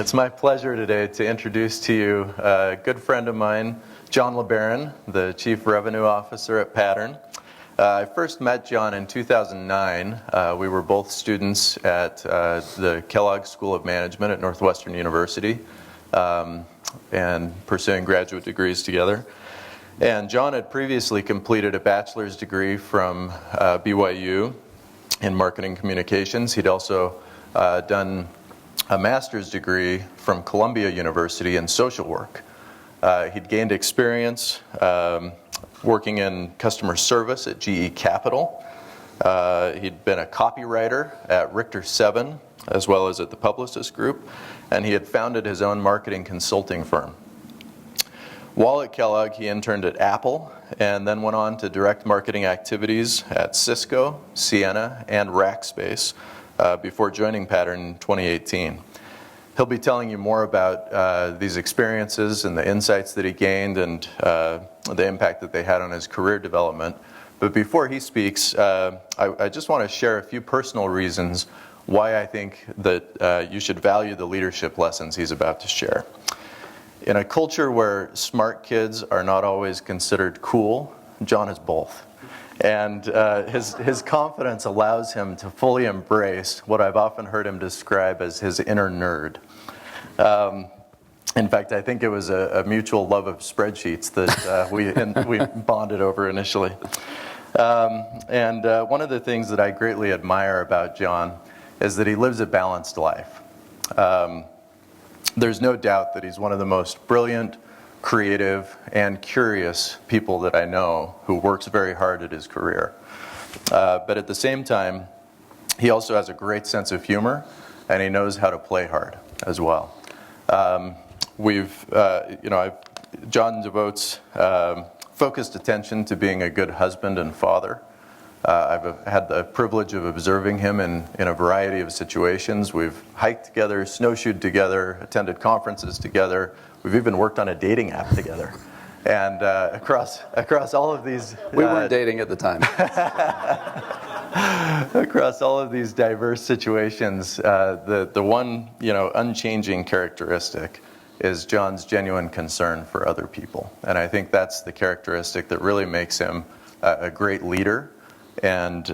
It's my pleasure today to introduce to you a good friend of mine, John LeBaron, the Chief Revenue Officer at Pattern. I first met John in 2009. We were both students at the Kellogg School of Management at Northwestern University and pursuing graduate degrees together. And John had previously completed a bachelor's degree from BYU in marketing communications. He'd also done a master's degree from Columbia University in social work. He'd gained experience working in customer service at GE Capital. He'd been a copywriter at Richter 7, as well as at the Publicis Group, and he had founded his own marketing consulting firm. While at Kellogg, he interned at Apple, and then went on to direct marketing activities at Cisco, Ciena, and Rackspace, before joining Pattern in 2018. He'll be telling you more about these experiences and the insights that he gained and the impact that they had on his career development. But before he speaks, I just want to share a few personal reasons why I think that you should value the leadership lessons he's about to share. In a culture where smart kids are not always considered cool, John is both. And his confidence allows him to fully embrace what I've often heard him describe as his inner nerd. In fact, I think it was a mutual love of spreadsheets that we bonded over initially. And one of the things that I greatly admire about John is that he lives a balanced life. There's no doubt that he's one of the most brilliant, creative, and curious people that I know who works very hard at his career. But at the same time, he also has a great sense of humor, and he knows how to play hard as well. John devotes focused attention to being a good husband and father. I've had the privilege of observing him in a variety of situations. We've hiked together, snowshoed together, attended conferences together. We've even worked on a dating app together. And across all of these... We weren't dating at the time. Across all of these diverse situations, the one unchanging characteristic is John's genuine concern for other people. And I think that's the characteristic that really makes him a great leader. And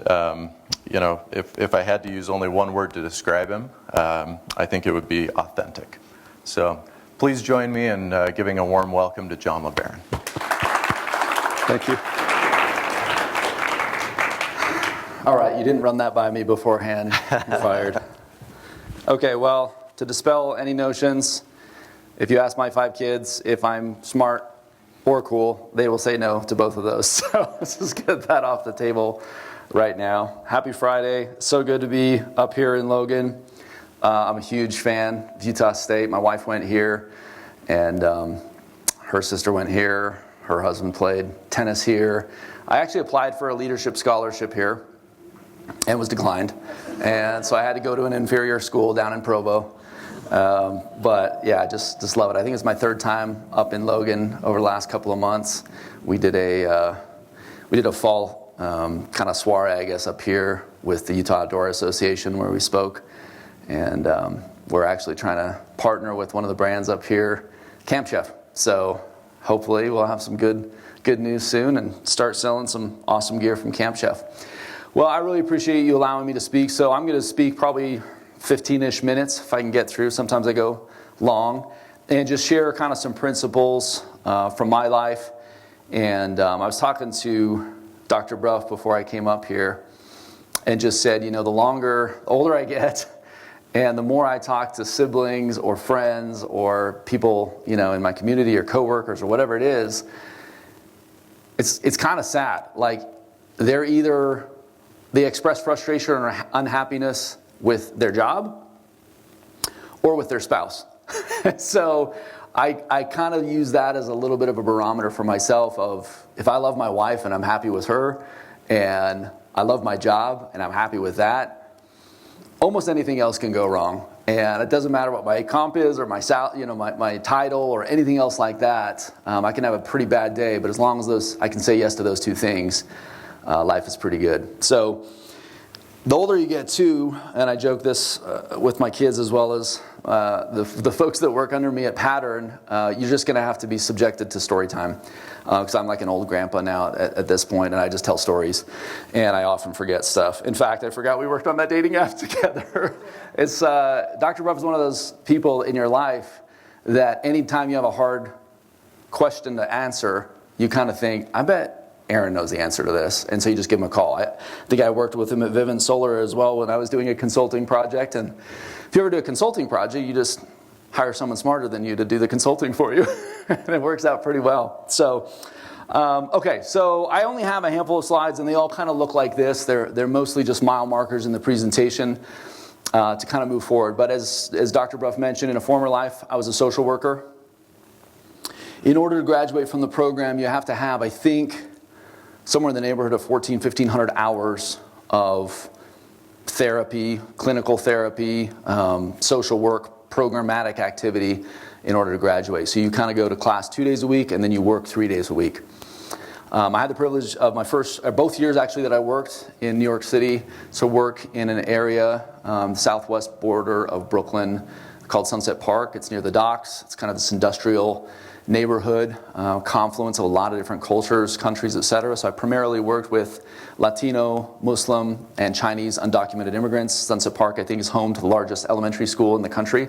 if I had to use only one word to describe him, I think it would be authentic. So please join me in giving a warm welcome to John LeBaron. Thank you. All right, you didn't run that by me beforehand. You're fired. Okay, well, to dispel any notions, if you ask my 5 kids if I'm smart or cool, they will say no to both of those. So let's just get that off the table right now. Happy Friday. So good to be up here in Logan. I'm a huge fan of Utah State. My wife went here, and her sister went here. Her husband played tennis here. I actually applied for a leadership scholarship here and was declined. And so I had to go to an inferior school down in Provo. But yeah, just love it. I think it's my 3rd time up in Logan over the last couple of months. We did a fall kind of soiree, I guess, up here with the Utah Outdoor Association where we spoke. And we're actually trying to partner with one of the brands up here, Camp Chef. So hopefully we'll have some good news soon and start selling some awesome gear from Camp Chef. Well, I really appreciate you allowing me to speak. So I'm going to speak probably 15-ish minutes if I can get through. Sometimes I go long. And just share kind of some principles from my life. And I was talking to Dr. Bruff before I came up here and just said, the older I get and the more I talk to siblings or friends or people, in my community or coworkers or whatever it is, it's kind of sad. Like they express frustration or unhappiness with their job or with their spouse. So I kind of use that as a little bit of a barometer for myself of if I love my wife and I'm happy with her and I love my job and I'm happy with that, almost anything else can go wrong. And it doesn't matter what my comp is or my title or anything else like that. I can have a pretty bad day, but as long as I can say yes to those 2 things, life is pretty good. So the older you get too, and I joke this with my kids as well as the folks that work under me at Pattern, you're just going to have to be subjected to story time. Because I'm like an old grandpa now at this point, and I just tell stories, and I often forget stuff. In fact, I forgot we worked on that dating app together. It's Dr. Bruff is one of those people in your life that anytime you have a hard question to answer, you kind of think, I bet Aaron knows the answer to this, and so you just give him a call. I think I worked with him at Vivint Solar as well when I was doing a consulting project, and if you ever do a consulting project, you just hire someone smarter than you to do the consulting for you. And it works out pretty well. So, okay, so I only have a handful of slides, and they all kind of look like this. They're mostly just mile markers in the presentation to kind of move forward. But as Dr. Bruff mentioned, in a former life, I was a social worker. In order to graduate from the program, you have to have, I think, somewhere in the neighborhood of 1,500 hours of therapy, clinical therapy, social work, programmatic activity in order to graduate. So you kind of go to class 2 days a week, and then you work 3 days a week. I had the privilege of both years actually that I worked in New York City to work in an area, the southwest border of Brooklyn, called Sunset Park. It's near the docks. It's kind of this industrial neighborhood, confluence of a lot of different cultures, countries, etc. So I primarily worked with Latino, Muslim, and Chinese undocumented immigrants. Sunset Park, I think, is home to the largest elementary school in the country.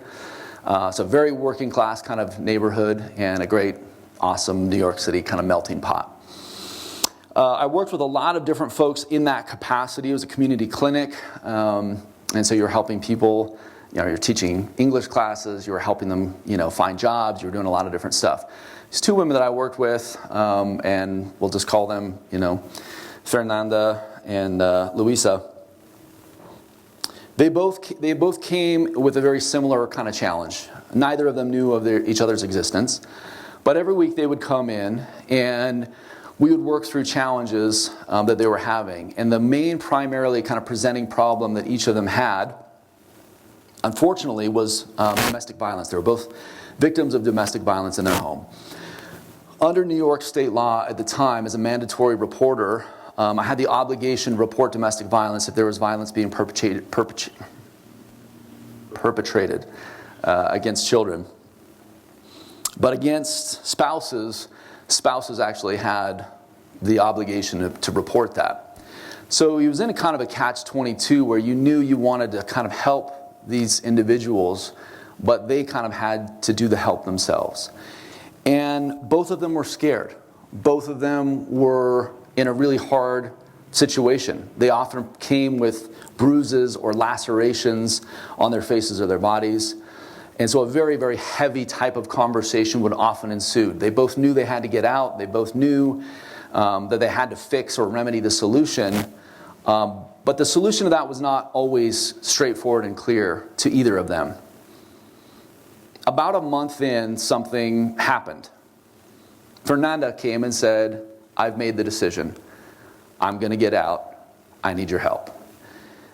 It's a very working class kind of neighborhood and a great, awesome New York City kind of melting pot. I worked with a lot of different folks in that capacity. It was a community clinic, and so you're helping people. You're teaching English classes, you were helping them, find jobs, you were doing a lot of different stuff. These two women that I worked with, and we'll just call them, Fernanda and Luisa, they both came with a very similar kind of challenge. Neither of them knew of each other's existence, but every week they would come in and we would work through challenges that they were having. And the main primarily kind of presenting problem that each of them had, unfortunately, was domestic violence. They were both victims of domestic violence in their home. Under New York state law at the time, as a mandatory reporter, I had the obligation to report domestic violence if there was violence being perpetrated against children. But against spouses actually had the obligation to report that. So he was in a kind of a catch-22 where you knew you wanted to kind of help these individuals, but they kind of had to do the help themselves. And both of them were scared. Both of them were in a really hard situation. They often came with bruises or lacerations on their faces or their bodies. And so a very, very heavy type of conversation would often ensue. They both knew they had to get out. They both knew that they had to fix or remedy the solution. But the solution to that was not always straightforward and clear to either of them. About a month in, something happened. Fernanda came and said, I've made the decision. I'm going to get out. I need your help.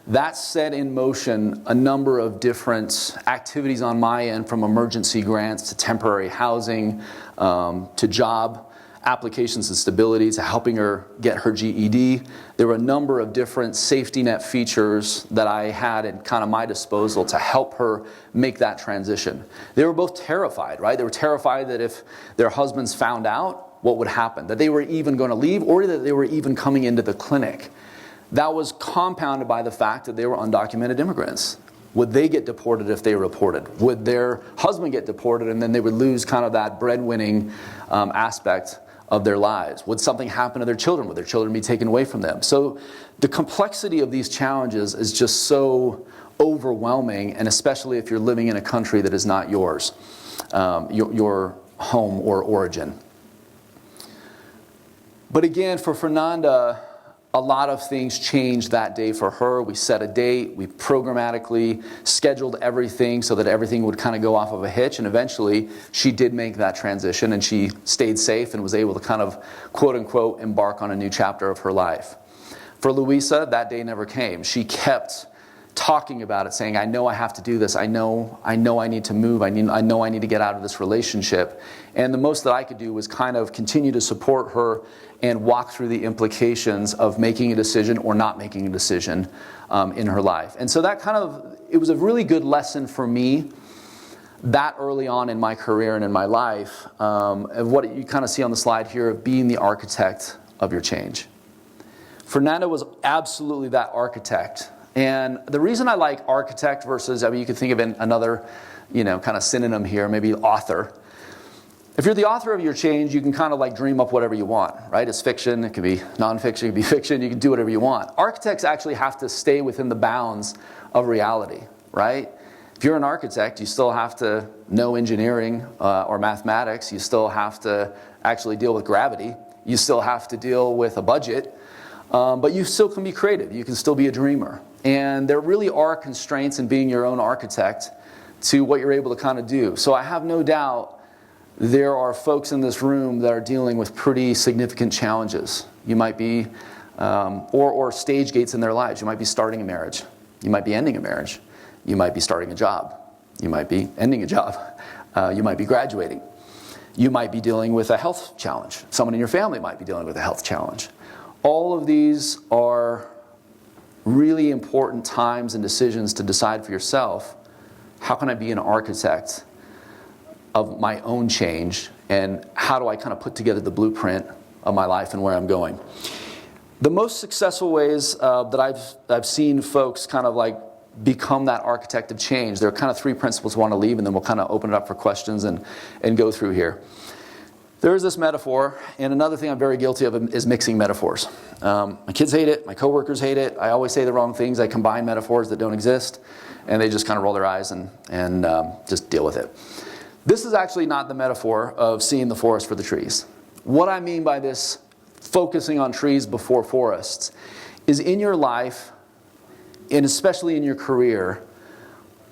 That set in motion a number of different activities on my end, from emergency grants to temporary housing, to job applications and stability, to helping her get her GED. There were a number of different safety net features that I had at kind of my disposal to help her make that transition. They were both terrified, right? They were terrified that if their husbands found out, what would happen? That they were even going to leave, or that they were even coming into the clinic. That was compounded by the fact that they were undocumented immigrants. Would they get deported if they reported? Would their husband get deported and then they would lose kind of that breadwinning aspect of their lives? Would something happen to their children? Would their children be taken away from them? So the complexity of these challenges is just so overwhelming, and especially if you're living in a country that is not yours, your home or origin. But again, for Fernanda, a lot of things changed that day for her. We set a date, we programmatically scheduled everything so that everything would kind of go off of a hitch, and eventually she did make that transition, and she stayed safe and was able to kind of, quote unquote, embark on a new chapter of her life. For Luisa, that day never came. She kept talking about it, saying, I know I have to do this. I know I need to move. I know I need to get out of this relationship. And the most that I could do was kind of continue to support her and walk through the implications of making a decision or not making a decision in her life. And so that it was a really good lesson for me that early on in my career and in my life, of what you kind of see on the slide here of being the architect of your change. Fernando was absolutely that architect. And the reason I like architect versus, you could think of another, kind of synonym here, maybe author. If you're the author of your change, you can kind of like dream up whatever you want, right? It's fiction, it could be nonfiction, it could be fiction, you can do whatever you want. Architects actually have to stay within the bounds of reality, right? If you're an architect, you still have to know engineering or mathematics. You still have to actually deal with gravity. You still have to deal with a budget. But you still can be creative. You can still be a dreamer. And there really are constraints in being your own architect to what you're able to kind of do. So I have no doubt there are folks in this room that are dealing with pretty significant challenges. You might be, or stage gates in their lives. You might be starting a marriage. You might be ending a marriage. You might be starting a job. You might be ending a job. You might be graduating. You might be dealing with a health challenge. Someone in your family might be dealing with a health challenge. All of these are really important times and decisions to decide for yourself, how can I be an architect of my own change, and how do I kind of put together the blueprint of my life and where I'm going. The most successful ways that I've seen folks kind of like become that architect of change, there are kind of three principles I want to leave, and then we'll kind of open it up for questions and go through here. There is this metaphor, and another thing I'm very guilty of is mixing metaphors. My kids hate it, my coworkers hate it, I always say the wrong things, I combine metaphors that don't exist, and they just kind of roll their eyes and just deal with it. This is actually not the metaphor of seeing the forest for the trees. What I mean by this, focusing on trees before forests, is in your life, and especially in your career,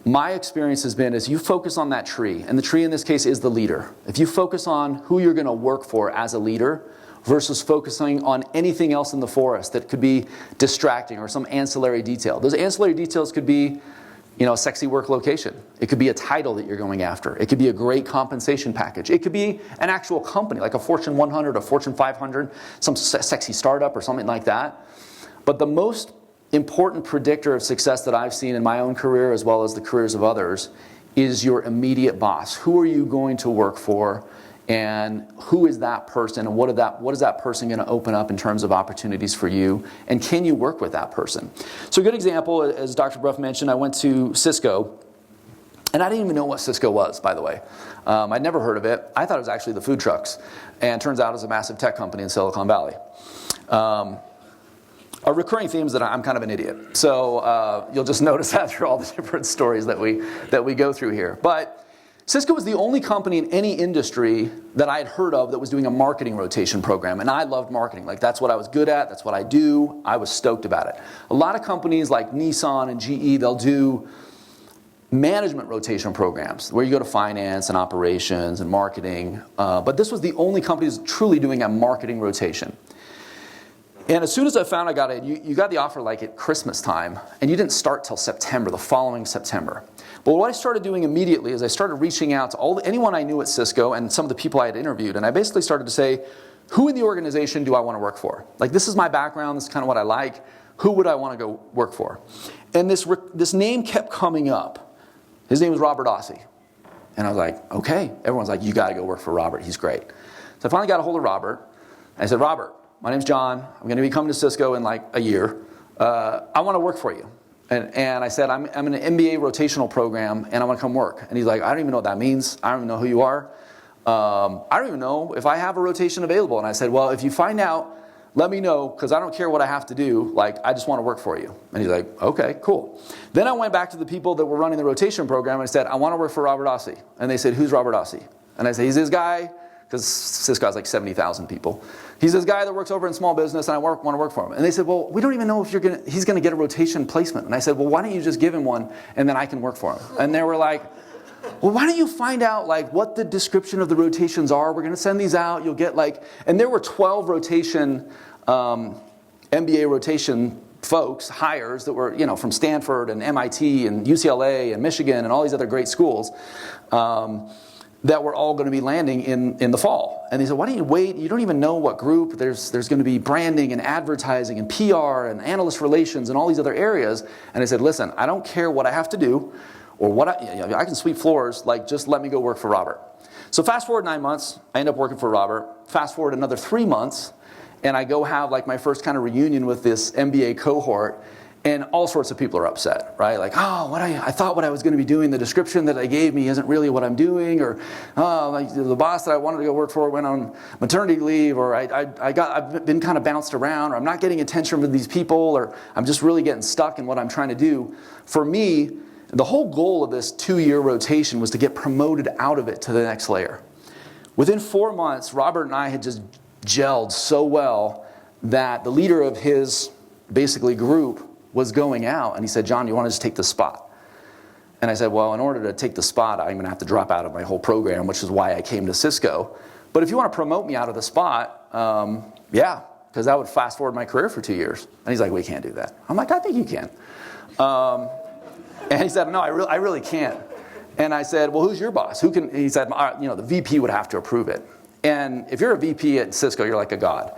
my experience has been is you focus on that tree, and the tree in this case is the leader. If you focus on who you're going to work for as a leader versus focusing on anything else in the forest that could be distracting or some ancillary detail. Those ancillary details could be, a sexy work location. It could be a title that you're going after. It could be a great compensation package. It could be an actual company, like a Fortune 100, a Fortune 500, some sexy startup or something like that. But the most important predictor of success that I've seen in my own career as well as the careers of others is your immediate boss. Who are you going to work for, and who is that person, and what is that person going to open up in terms of opportunities for you, and can you work with that person? So a good example, as Dr. Bruff mentioned, I went to Cisco, and I didn't even know what Cisco was, by the way. I'd never heard of it. I thought it was actually the food trucks, and it turns out it was a massive tech company in Silicon Valley. A recurring theme is that I'm kind of an idiot. So you'll just notice that through all the different stories that we go through here. But Cisco was the only company in any industry that I had heard of that was doing a marketing rotation program. And I loved marketing. Like, that's what I was good at. That's what I do. I was stoked about it. A lot of companies like Nissan and GE, they'll do management rotation programs where you go to finance and operations and marketing. But this was the only company that's truly doing a marketing rotation. And as soon as I found I got it, you got the offer like at Christmas time, and you didn't start till September, the following September. But what I started doing immediately is I started reaching out to anyone I knew at Cisco and some of the people I had interviewed, and I basically started to say, who in the organization do I want to work for? Like, this is my background, this is kind of what I like, who would I want to go work for? And this name kept coming up. His name was Robert Ossie. And I was like, okay. Everyone's like, you got to go work for Robert, he's great. So I finally got a hold of Robert, and I said, Robert, my name's John. I'm going to be coming to Cisco in like a year. I want to work for you. And I said, I'm in an MBA rotational program, and I want to come work. And he's like, I don't even know what that means. I don't even know who you are. I don't even know if I have a rotation available. And I said, well, if you find out, let me know, because I don't care what I have to do. Like, I just want to work for you. And he's like, okay, cool. Then I went back to the people that were running the rotation program, and I said, I want to work for Robert Ossie. And they said, who's Robert Ossie? And I said, he's this guy, because Cisco has like 70,000 people. He's this guy that works over in small business, and I want to work for him. And they said, well, we don't even know if he's going to get a rotation placement. And I said, well, why don't you just give him one, and then I can work for him? And they were like, well, why don't you find out like what the description of the rotations are? We're going to send these out. You'll get like, and there were 12 rotation, MBA rotation folks, hires that were, from Stanford and MIT and UCLA and Michigan and all these other great schools. That were all going to be landing in the fall. And they said, why don't you wait? You don't even know what group. There's going to be branding and advertising and PR and analyst relations and all these other areas. And I said, listen, I don't care what I have to do. or I can sweep floors, like just let me go work for Robert. So fast forward 9 months, I end up working for Robert. Fast forward another 3 months, and I go have like my first kind of reunion with this MBA cohort, and all sorts of people are upset, right? Like, oh, I thought what I was going to be doing, the description that they gave me isn't really what I'm doing, or oh, like the boss that I wanted to go work for went on maternity leave, or I've been kind of bounced around, or I'm not getting attention from these people, or I'm just really getting stuck in what I'm trying to do. For me, the whole goal of this 2-year rotation was to get promoted out of it to the next layer. Within 4 months, Robert and I had just gelled so well that the leader of his basically group was going out, and he said, John, do you want to just take the spot? And I said, well, in order to take the spot, I'm going to have to drop out of my whole program, which is why I came to Cisco. But if you want to promote me out of the spot, yeah, because that would fast forward my career for 2 years. And he's like, we can't do that. I'm like, I think you can. And he said, no, I really can't. And I said, well, who's your boss? Who can? He said, the VP would have to approve it. And if you're a VP at Cisco, you're like a god.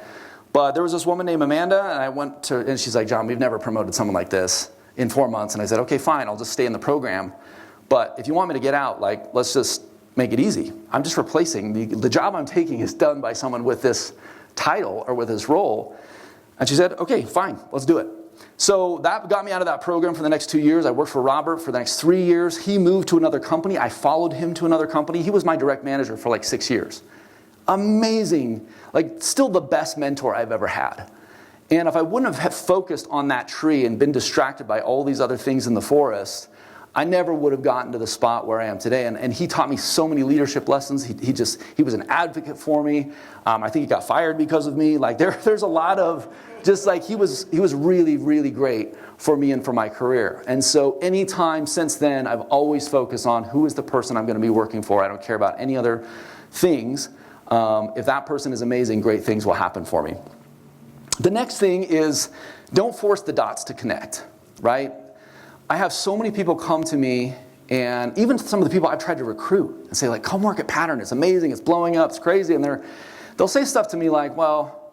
But there was this woman named Amanda, and I went to, and she's like, John, we've never promoted someone like this in 4 months. And I said, okay, fine, I'll just stay in the program. But if you want me to get out, like, let's just make it easy. I'm just replacing, the job I'm taking is done by someone with this title or with this role. And she said, okay, fine, let's do it. So that got me out of that program for the next 2 years. I worked for Robert for the next 3 years. He moved to another company. I followed him to another company. He was my direct manager for like 6 years. Amazing, like still the best mentor I've ever had. And if I wouldn't have focused on that tree and been distracted by all these other things in the forest, I never would have gotten to the spot where I am today. And he taught me so many leadership lessons. He was an advocate for me. I think he got fired because of me. Like there's a lot of just like he was really, really great for me and for my career. And so anytime since then, I've always focused on who is the person I'm going to be working for. I don't care about any other things. If that person is amazing, great things will happen for me. The next thing is don't force the dots to connect, right? I have so many people come to me, and even some of the people I've tried to recruit and say, like, come work at Pattern. It's amazing. It's blowing up. It's crazy. And they'll say stuff to me like, well,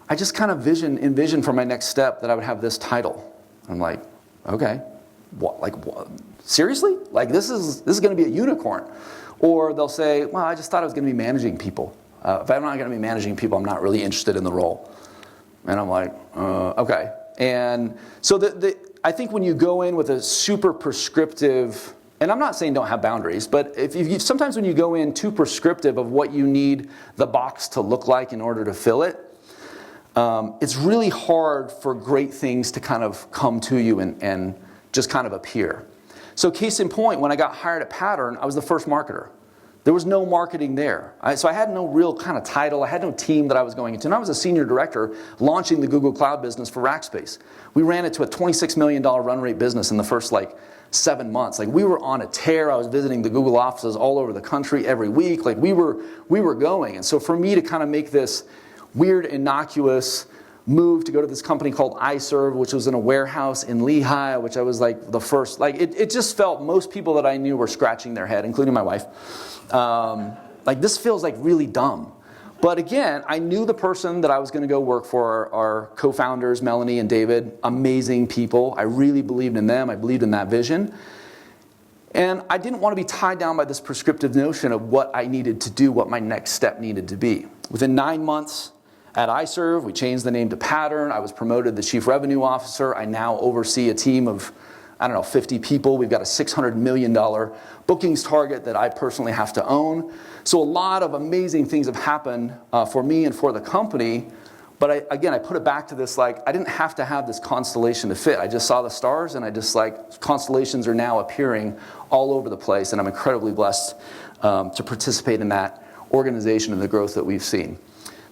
I just kind of envision for my next step that I would have this title. I'm like, okay, what? Like, what? Seriously? Like, this is going to be a unicorn. Or they'll say, well, I just thought I was going to be managing people. If I'm not going to be managing people, I'm not really interested in the role. And I'm like, okay. And so I think when you go in with a super prescriptive, and I'm not saying don't have boundaries, but sometimes when you go in too prescriptive of what you need the box to look like in order to fill it, it's really hard for great things to kind of come to you and just kind of appear. So case in point, when I got hired at Pattern, I was the first marketer. There was no marketing there. So I had no real kind of title. I had no team that I was going into. And I was a senior director launching the Google Cloud business for Rackspace. We ran it to a $26 million run rate business in the first 7 months. We were on a tear. I was visiting the Google offices all over the country every week. We were going. And so for me to kind of make this weird, innocuous move to go to this company called iServe, which was in a warehouse in Lehigh, which I was the first, it just felt most people that I knew were scratching their head, including my wife. This feels really dumb. But again, I knew the person that I was going to go work for, our co-founders, Melanie and David, amazing people. I really believed in them. I believed in that vision. And I didn't want to be tied down by this prescriptive notion of what I needed to do, what my next step needed to be. Within 9 months, at iServe, we changed the name to Pattern. I was promoted to Chief Revenue Officer. I now oversee a team of, 50 people. We've got a $600 million bookings target that I personally have to own. So a lot of amazing things have happened for me and for the company. But I put it back to this, I didn't have to have this constellation to fit. I just saw the stars, and I just constellations are now appearing all over the place. And I'm incredibly blessed to participate in that organization and the growth that we've seen.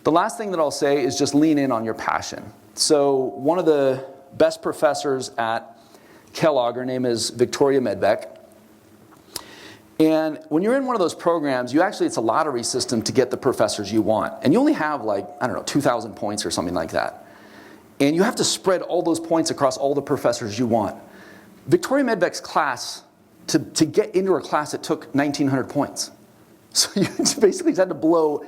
The last thing that I'll say is just lean in on your passion. So one of the best professors at Kellogg, her name is Victoria Medbeck. And when you're in one of those programs, it's a lottery system to get the professors you want. And you only have 2,000 points or something like that. And you have to spread all those points across all the professors you want. Victoria Medbeck's class, to get into her class, it took 1,900 points. So you basically had to blow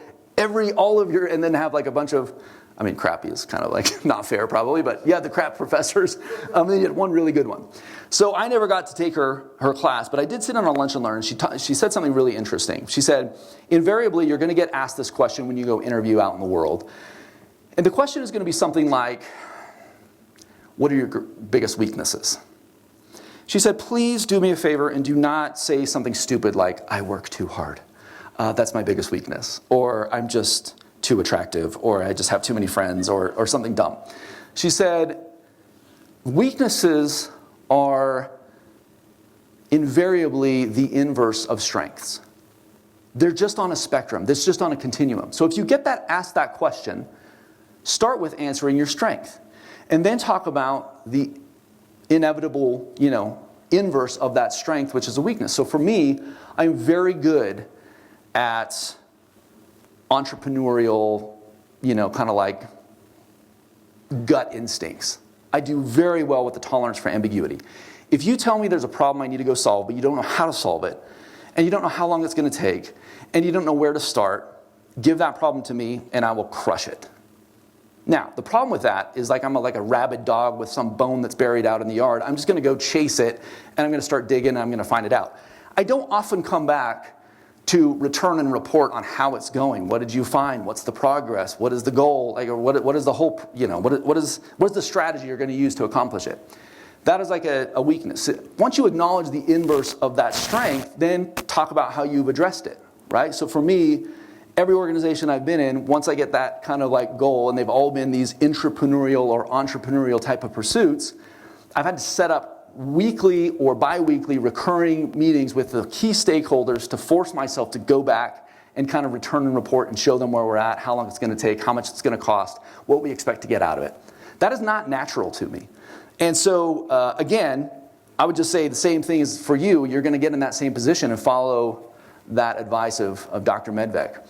all of your, and then have a bunch of I mean, crappy is kind of like not fair probably, but yeah, the crap professors. Then you had one really good one. So I never got to take her class, but I did sit on a lunch and learn. She said something really interesting. She said, invariably, you're going to get asked this question when you go interview out in the world. And the question is going to be something like, what are your biggest weaknesses? She said, please do me a favor and do not say something stupid like, I work too hard. That's my biggest weakness. Or I'm just too attractive. Or I just have too many friends. Or something dumb. She said, weaknesses are invariably the inverse of strengths. They're just on a spectrum. It's just on a continuum. So if you get asked that question, start with answering your strength. And then talk about the inevitable, inverse of that strength, which is a weakness. So for me, I'm very good at entrepreneurial, kind of like gut instincts. I do very well with the tolerance for ambiguity. If you tell me there's a problem I need to go solve, but you don't know how to solve it, and you don't know how long it's going to take, and you don't know where to start, give that problem to me, and I will crush it. Now, the problem with that is like I'm like a rabid dog with some bone that's buried out in the yard. I'm just going to go chase it, and I'm going to start digging, and I'm going to find it out. I don't often come back to return and report on how it's going. What did you find? What's the progress? What is the goal? Like, or what is the whole, what is the strategy you're going to use to accomplish it? That is like a weakness. Once you acknowledge the inverse of that strength, then talk about how you've addressed it, right? So for me, every organization I've been in, once I get that kind of like goal, and they've all been these intrapreneurial or entrepreneurial type of pursuits, I've had to set up weekly or bi-weekly recurring meetings with the key stakeholders to force myself to go back and kind of return and report and show them where we're at, how long it's going to take, how much it's going to cost, what we expect to get out of it. That is not natural to me. And so, again, I would just say the same thing is for you. You're going to get in that same position and follow that advice of Dr. Medvec.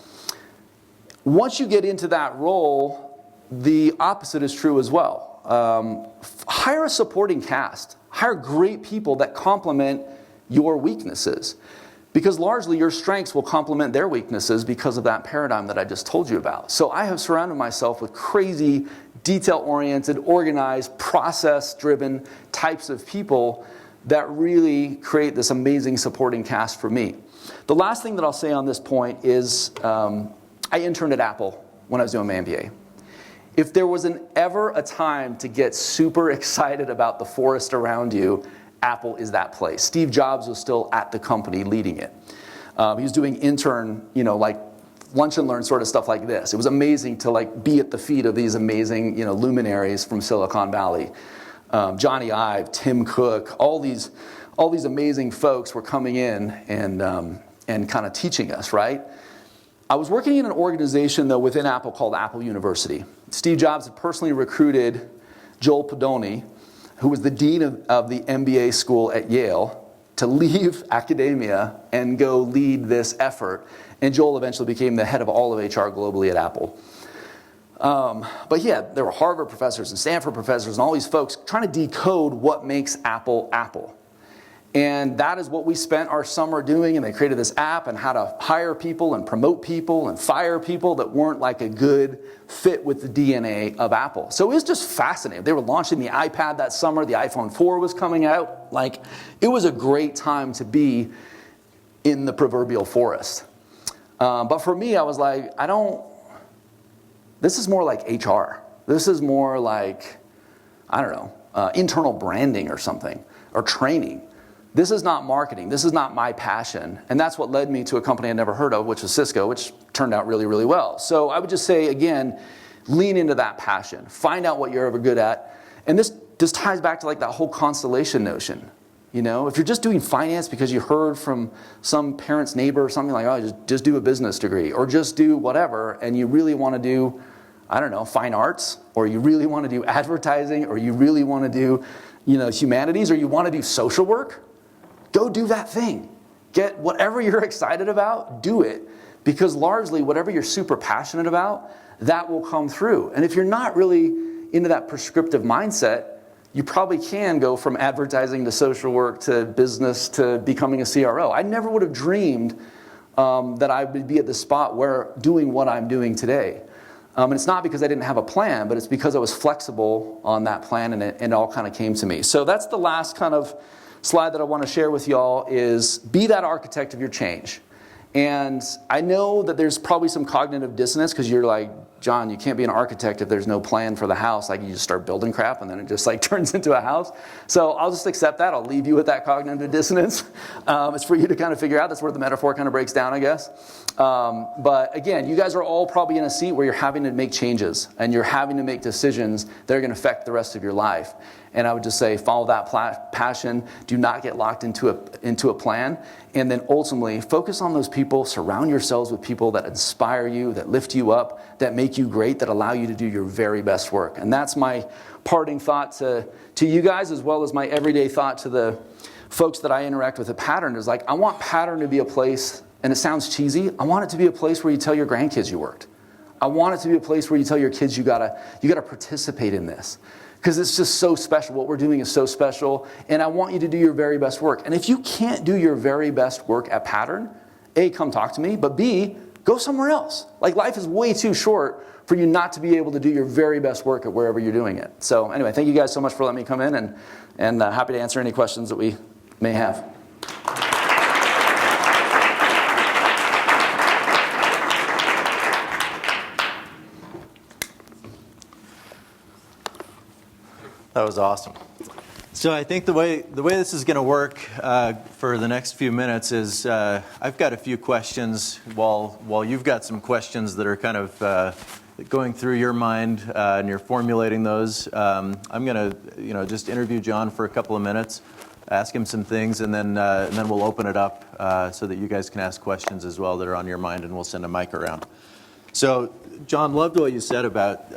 Once you get into that role, the opposite is true as well. Hire a supporting cast. Hire great people that complement your weaknesses. Because largely your strengths will complement their weaknesses because of that paradigm that I just told you about. So I have surrounded myself with crazy, detail-oriented, organized, process-driven types of people that really create this amazing supporting cast for me. The last thing that I'll say on this point is I interned at Apple when I was doing my MBA. If there was ever a time to get super excited about the forest around you, Apple is that place. Steve Jobs was still at the company leading it. He was doing intern, like lunch and learn sort of stuff like this. It was amazing to like be at the feet of these amazing, luminaries from Silicon Valley. Johnny Ive, Tim Cook, all these amazing folks were coming in and kind of teaching us, right? I was working in an organization, though, within Apple called Apple University. Steve Jobs had personally recruited Joel Podolny, who was the dean of the MBA school at Yale, to leave academia and go lead this effort. And Joel eventually became the head of all of HR globally at Apple. But yeah, there were Harvard professors and Stanford professors and all these folks trying to decode what makes Apple Apple. And that is what we spent our summer doing, and they created this app on how to hire people and promote people and fire people that weren't like a good fit with the DNA of Apple. So it was just fascinating. They were launching the iPad that summer. The iPhone 4 was coming out. Like, it was a great time to be in the proverbial forest. But for me, I was like, this is more like HR. This is more like, internal branding or something, or training. This is not marketing. This is not my passion. And that's what led me to a company I'd never heard of, which was Cisco, which turned out really, really well. So I would just say, again, lean into that passion. Find out what you're ever good at. And this just ties back to like that whole constellation notion. If you're just doing finance because you heard from some parent's neighbor or something like, oh, just do a business degree, or just do whatever, and you really want to do, fine arts, or you really want to do advertising, or you really want to do, humanities, or you want to do social work, go do that thing. Get whatever you're excited about, do it. Because largely, whatever you're super passionate about, that will come through. And if you're not really into that prescriptive mindset, you probably can go from advertising to social work to business to becoming a CRO. I never would have dreamed that I would be at the spot where doing what I'm doing today. And it's not because I didn't have a plan, but it's because I was flexible on that plan, and it all kind of came to me. So that's the last kind of slide that I want to share with y'all is be that architect of your change. And I know that there's probably some cognitive dissonance because you're like, John, you can't be an architect if there's no plan for the house. Like you just start building crap and then it just like turns into a house. So I'll just accept that. I'll leave you with that cognitive dissonance. It's for you to kind of figure out. That's where the metaphor kind of breaks down, I guess. But again, you guys are all probably in a seat where you're having to make changes and you're having to make decisions that are going to affect the rest of your life. And I would just say follow that passion. Do not get locked into a plan. And then ultimately focus on those people. Surround yourselves with people that inspire you, that lift you up, that make you great, that allow you to do your very best work. And that's my parting thought to you guys, as well as my everyday thought to the folks that I interact with at Pattern is like, I want Pattern to be a place, and it sounds cheesy, I want it to be a place where you tell your grandkids you worked. I want it to be a place where you tell your kids you gotta participate in this. Because it's just so special. What we're doing is so special. And I want you to do your very best work. And if you can't do your very best work at Pattern, A, come talk to me, but B, go somewhere else. Like life is way too short for you not to be able to do your very best work at wherever you're doing it. So anyway, thank you guys so much for letting me come in and happy to answer any questions that we may have. That was awesome. So I think the way this is going to work for the next few minutes is I've got a few questions while you've got some questions that are kind of going through your mind and you're formulating those. I'm going to just interview John for a couple of minutes, ask him some things, and then we'll open it up so that you guys can ask questions as well that are on your mind, and we'll send a mic around. So John, loved what you said about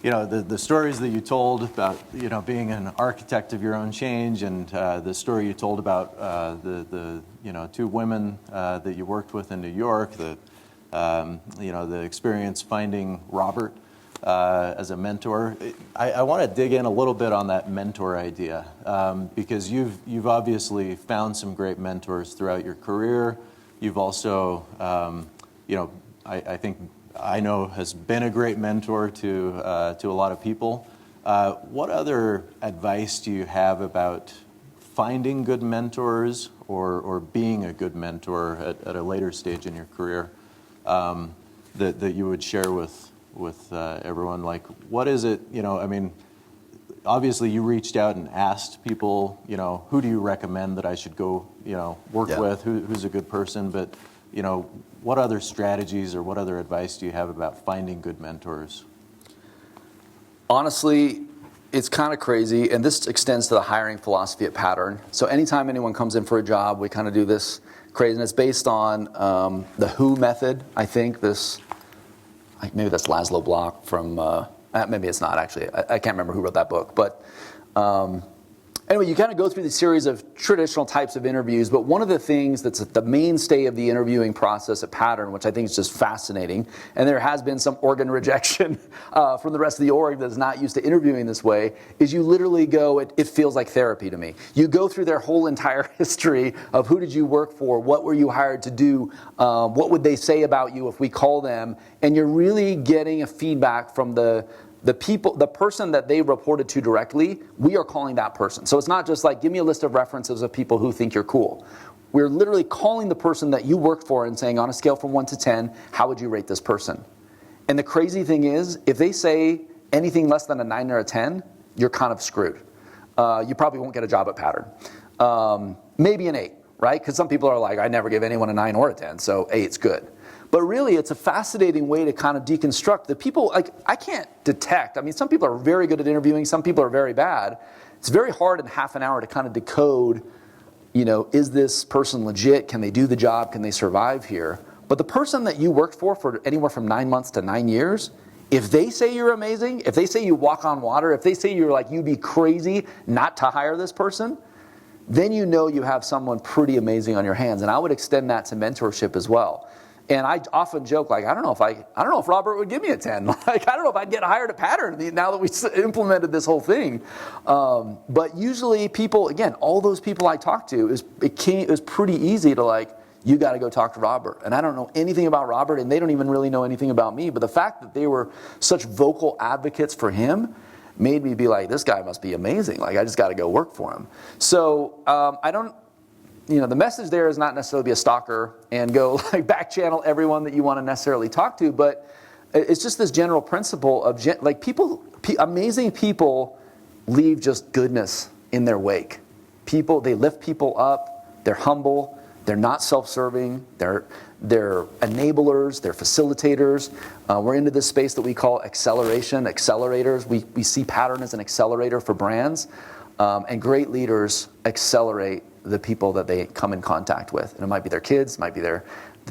the stories that you told about, being an architect of your own change, and the story you told about the two women that you worked with in New York, the experience finding Robert as a mentor. I want to dig in a little bit on that mentor idea because you've obviously found some great mentors throughout your career. You've also, I think, I know has been a great mentor to a lot of people. What other advice do you have about finding good mentors or being a good mentor at a later stage in your career that you would share with everyone? Like, what is it? Obviously you reached out and asked people, who do you recommend that I should go, work with? Who's a good person? But what other strategies or what other advice do you have about finding good mentors? Honestly, it's kind of crazy, and this extends to the hiring philosophy at Pattern. So anytime anyone comes in for a job, we kind of do this crazy, and it's based on the WHO method, I think. Maybe that's Laszlo Block from, maybe it's not actually. I can't remember who wrote that book, but anyway, you kind of go through the series of traditional types of interviews, but one of the things that's the mainstay of the interviewing process at Pattern, which I think is just fascinating, and there has been some organ rejection from the rest of the org that is not used to interviewing this way, is you literally go, it feels like therapy to me. You go through their whole entire history of who did you work for, what were you hired to do, what would they say about you if we call them, and you're really getting a feedback from the person that they reported to directly. We are calling that person. So it's not just like, give me a list of references of people who think you're cool. We're literally calling the person that you worked for and saying, on a scale from 1 to 10, how would you rate this person? And the crazy thing is, if they say anything less than a 9 or a 10, you're kind of screwed. You probably won't get a job at Pattern. Maybe an 8, right? Because some people are like, I never give anyone a 9 or a 10, so 8's good. But really, it's a fascinating way to kind of deconstruct the people. Like, I can't detect. Some people are very good at interviewing. Some people are very bad. It's very hard in half an hour to kind of decode, is this person legit? Can they do the job? Can they survive here? But the person that you worked for anywhere from 9 months to 9 years, if they say you're amazing, if they say you walk on water, if they say you'd be crazy not to hire this person, then you have someone pretty amazing on your hands. And I would extend that to mentorship as well. And I often joke, I don't know if Robert would give me a 10. I don't know if I'd get hired at Pattern now that we implemented this whole thing. But usually people, again, all those people I talk to, it was pretty easy to you got to go talk to Robert. And I don't know anything about Robert, and they don't even really know anything about me. But the fact that they were such vocal advocates for him made me be like, this guy must be amazing. Like, I just got to go work for him. So I don't, the message there is not necessarily be a stalker and go like back channel everyone that you want to necessarily talk to, but it's just this general principle of like amazing people leave just goodness in their wake. They lift people up. They're humble. They're not self-serving. They're enablers. They're facilitators. We're into this space that we call accelerators. We see Pattern as an accelerator for brands, and great leaders accelerate the people that they come in contact with. And it might be their kids, might be the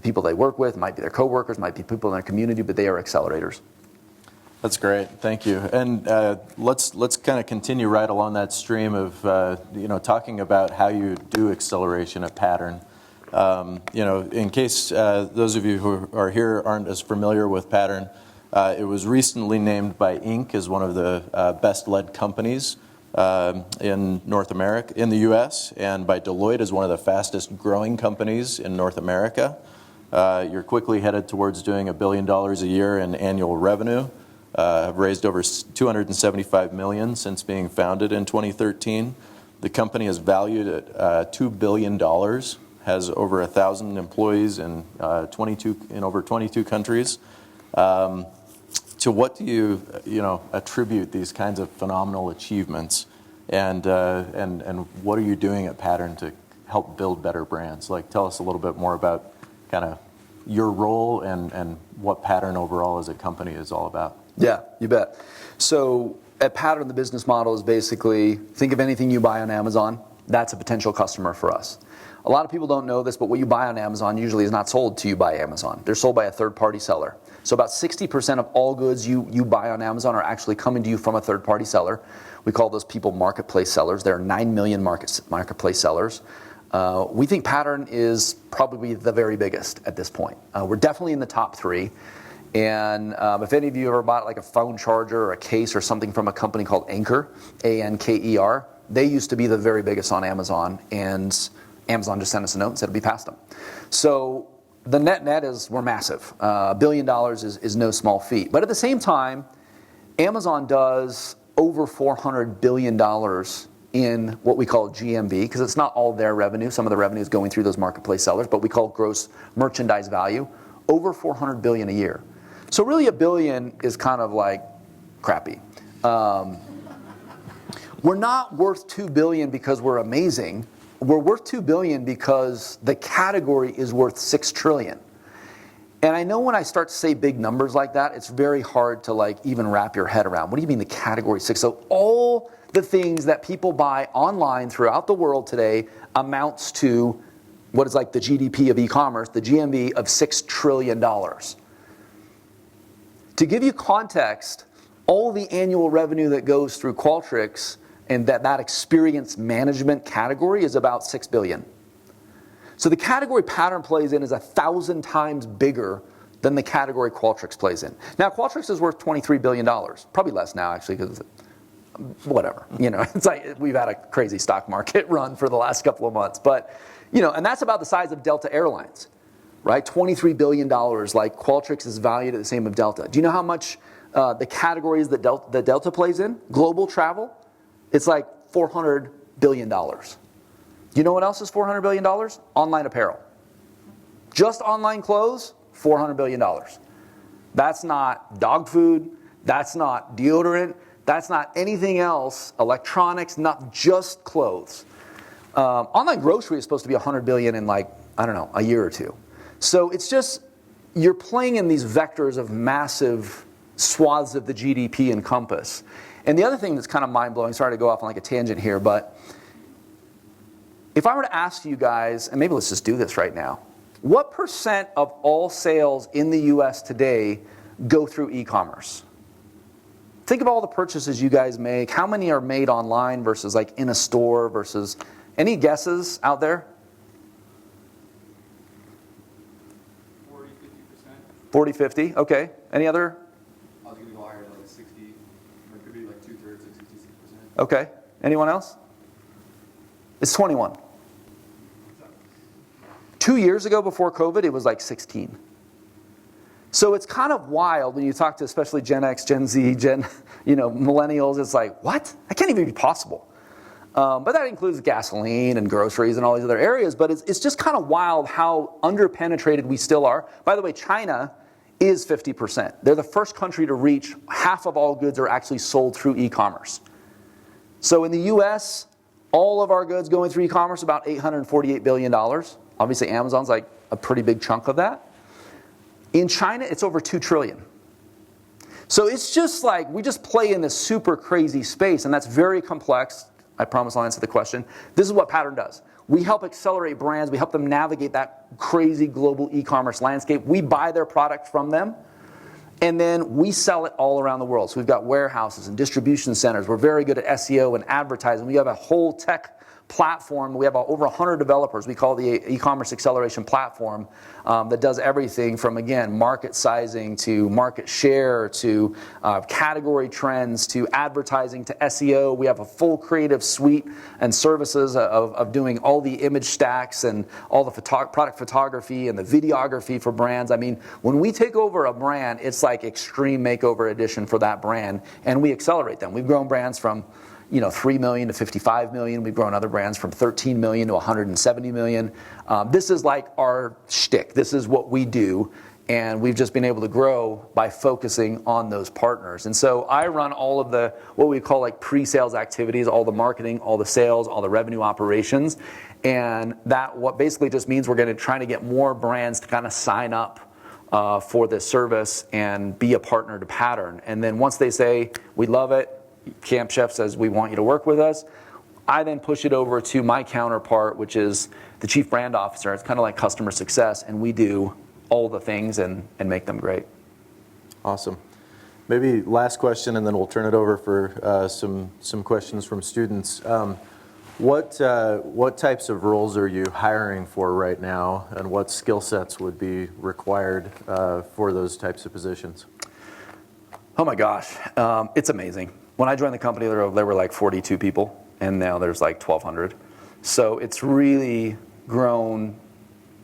people they work with, might be their coworkers, might be people in their community, but they are accelerators. That's great, thank you. And let's kind of continue right along that stream of talking about how you do acceleration at Pattern. In case those of you who are here aren't as familiar with Pattern, it was recently named by Inc. as one of the best-led companies in North America, in the U.S., and by Deloitte as one of the fastest-growing companies in North America. You're quickly headed towards doing $1 billion a year in annual revenue. Have raised over $275 million since being founded in 2013. The company is valued at $2 billion, has over 1,000 employees in over 22 countries. To what do you attribute these kinds of phenomenal achievements, and what are you doing at Pattern to help build better brands? Like, tell us a little bit more about kind of your role and what Pattern overall as a company is all about. Yeah, you bet. So at Pattern, the business model is basically, think of anything you buy on Amazon, that's a potential customer for us. A lot of people don't know this, but what you buy on Amazon usually is not sold to you by Amazon. They're sold by a third-party seller. So about 60% of all goods you buy on Amazon are actually coming to you from a third-party seller. We call those people marketplace sellers. There are 9 million marketplace sellers. We think Pattern is probably the very biggest at this point. We're definitely in the top 3. And if any of you ever bought like a phone charger or a case or something from a company called Anker, A-N-K-E-R, they used to be the very biggest on Amazon, and Amazon just sent us a note and said it'll be past them. So the net is we're massive. $1 billion is no small feat. But at the same time, Amazon does over $400 billion in what we call GMV, because it's not all their revenue. Some of the revenue is going through those marketplace sellers, but we call it gross merchandise value, over $400 billion a year. So really $1 billion is kind of like crappy. We're not worth $2 billion because we're amazing. We're worth $2 billion because the category is worth $6 trillion. And I know when I start to say big numbers like that, it's very hard to like even wrap your head around. What do you mean the category is 6? So all the things that people buy online throughout the world today amounts to what is like the GDP of e-commerce, the GMV of $6 trillion. To give you context, all the annual revenue that goes through Qualtrics and that experience management category is about $6 billion. So the category Pattern plays in is 1,000 times bigger than the category Qualtrics plays in. Now, Qualtrics is worth $23 billion. Probably less now, actually, because whatever. It's like we've had a crazy stock market run for the last couple of months. But, and that's about the size of Delta Airlines, right? $23 billion, like Qualtrics is valued at the same of Delta. Do you know how much the categories that Delta plays in? Global travel, it's like $400 billion. You know what else is $400 billion? Online apparel. Just online clothes, $400 billion. That's not dog food. That's not deodorant. That's not anything else, electronics, not just clothes. Online grocery is supposed to be $100 billion in a year or two. So it's just, you're playing in these vectors of massive swaths of the GDP encompass. And the other thing that's kind of mind-blowing, sorry to go off on like a tangent here, but if I were to ask you guys, and maybe let's just do this right now, what % of all sales in the US today go through e-commerce? Think of all the purchases you guys make. How many are made online versus like in a store versus, any guesses out there? 40, 50%. Okay. Any other? I was going to go higher, like 60, or it could be like 2/3, like 66%. Okay. Anyone else? It's 21. 2 years ago before COVID, it was like 16. So it's kind of wild when you talk to especially Gen X, Gen Z, millennials. It's like, what? That can't even be possible. But that includes gasoline and groceries and all these other areas. But it's just kind of wild how underpenetrated we still are. By the way, China is 50%. They're the first country to reach half of all goods are actually sold through e-commerce. So in the US, all of our goods going through e-commerce, about $848 billion. Obviously, Amazon's like a pretty big chunk of that. In China, it's over $2 trillion. So it's just like, we just play in this super crazy space, and that's very complex. I promise I'll answer the question. This is what Pattern does. We help accelerate brands. We help them navigate that crazy global e-commerce landscape. We buy their product from them, and then we sell it all around the world. So we've got warehouses and distribution centers. We're very good at SEO and advertising. We have a whole tech platform. We have over 100 developers. We call the e-commerce acceleration platform that does everything from, again, market sizing to market share to category trends to advertising to SEO. We have a full creative suite and services of doing all the image stacks and all the product photography and the videography for brands. I mean, when we take over a brand, it's like extreme makeover edition for that brand, and we accelerate them. We've grown brands from 3 million to 55 million. We've grown other brands from 13 million to 170 million. This is like our shtick. This is what we do. And we've just been able to grow by focusing on those partners. And so I run all of the, what we call like pre-sales activities, all the marketing, all the sales, all the revenue operations. And that what basically just means we're going to try to get more brands to kind of sign up for this service and be a partner to Pattern. And then once they say, we love it, Camp Chef says, we want you to work with us, I then push it over to my counterpart, which is the chief brand officer. It's kind of like customer success, and we do all the things and make them great. Awesome. Maybe last question, and then we'll turn it over for some questions from students. What types of roles are you hiring for right now, and what skill sets would be required for those types of positions? Oh my gosh, it's amazing. When I joined the company, there were like 42 people, and now there's like 1,200. So it's really grown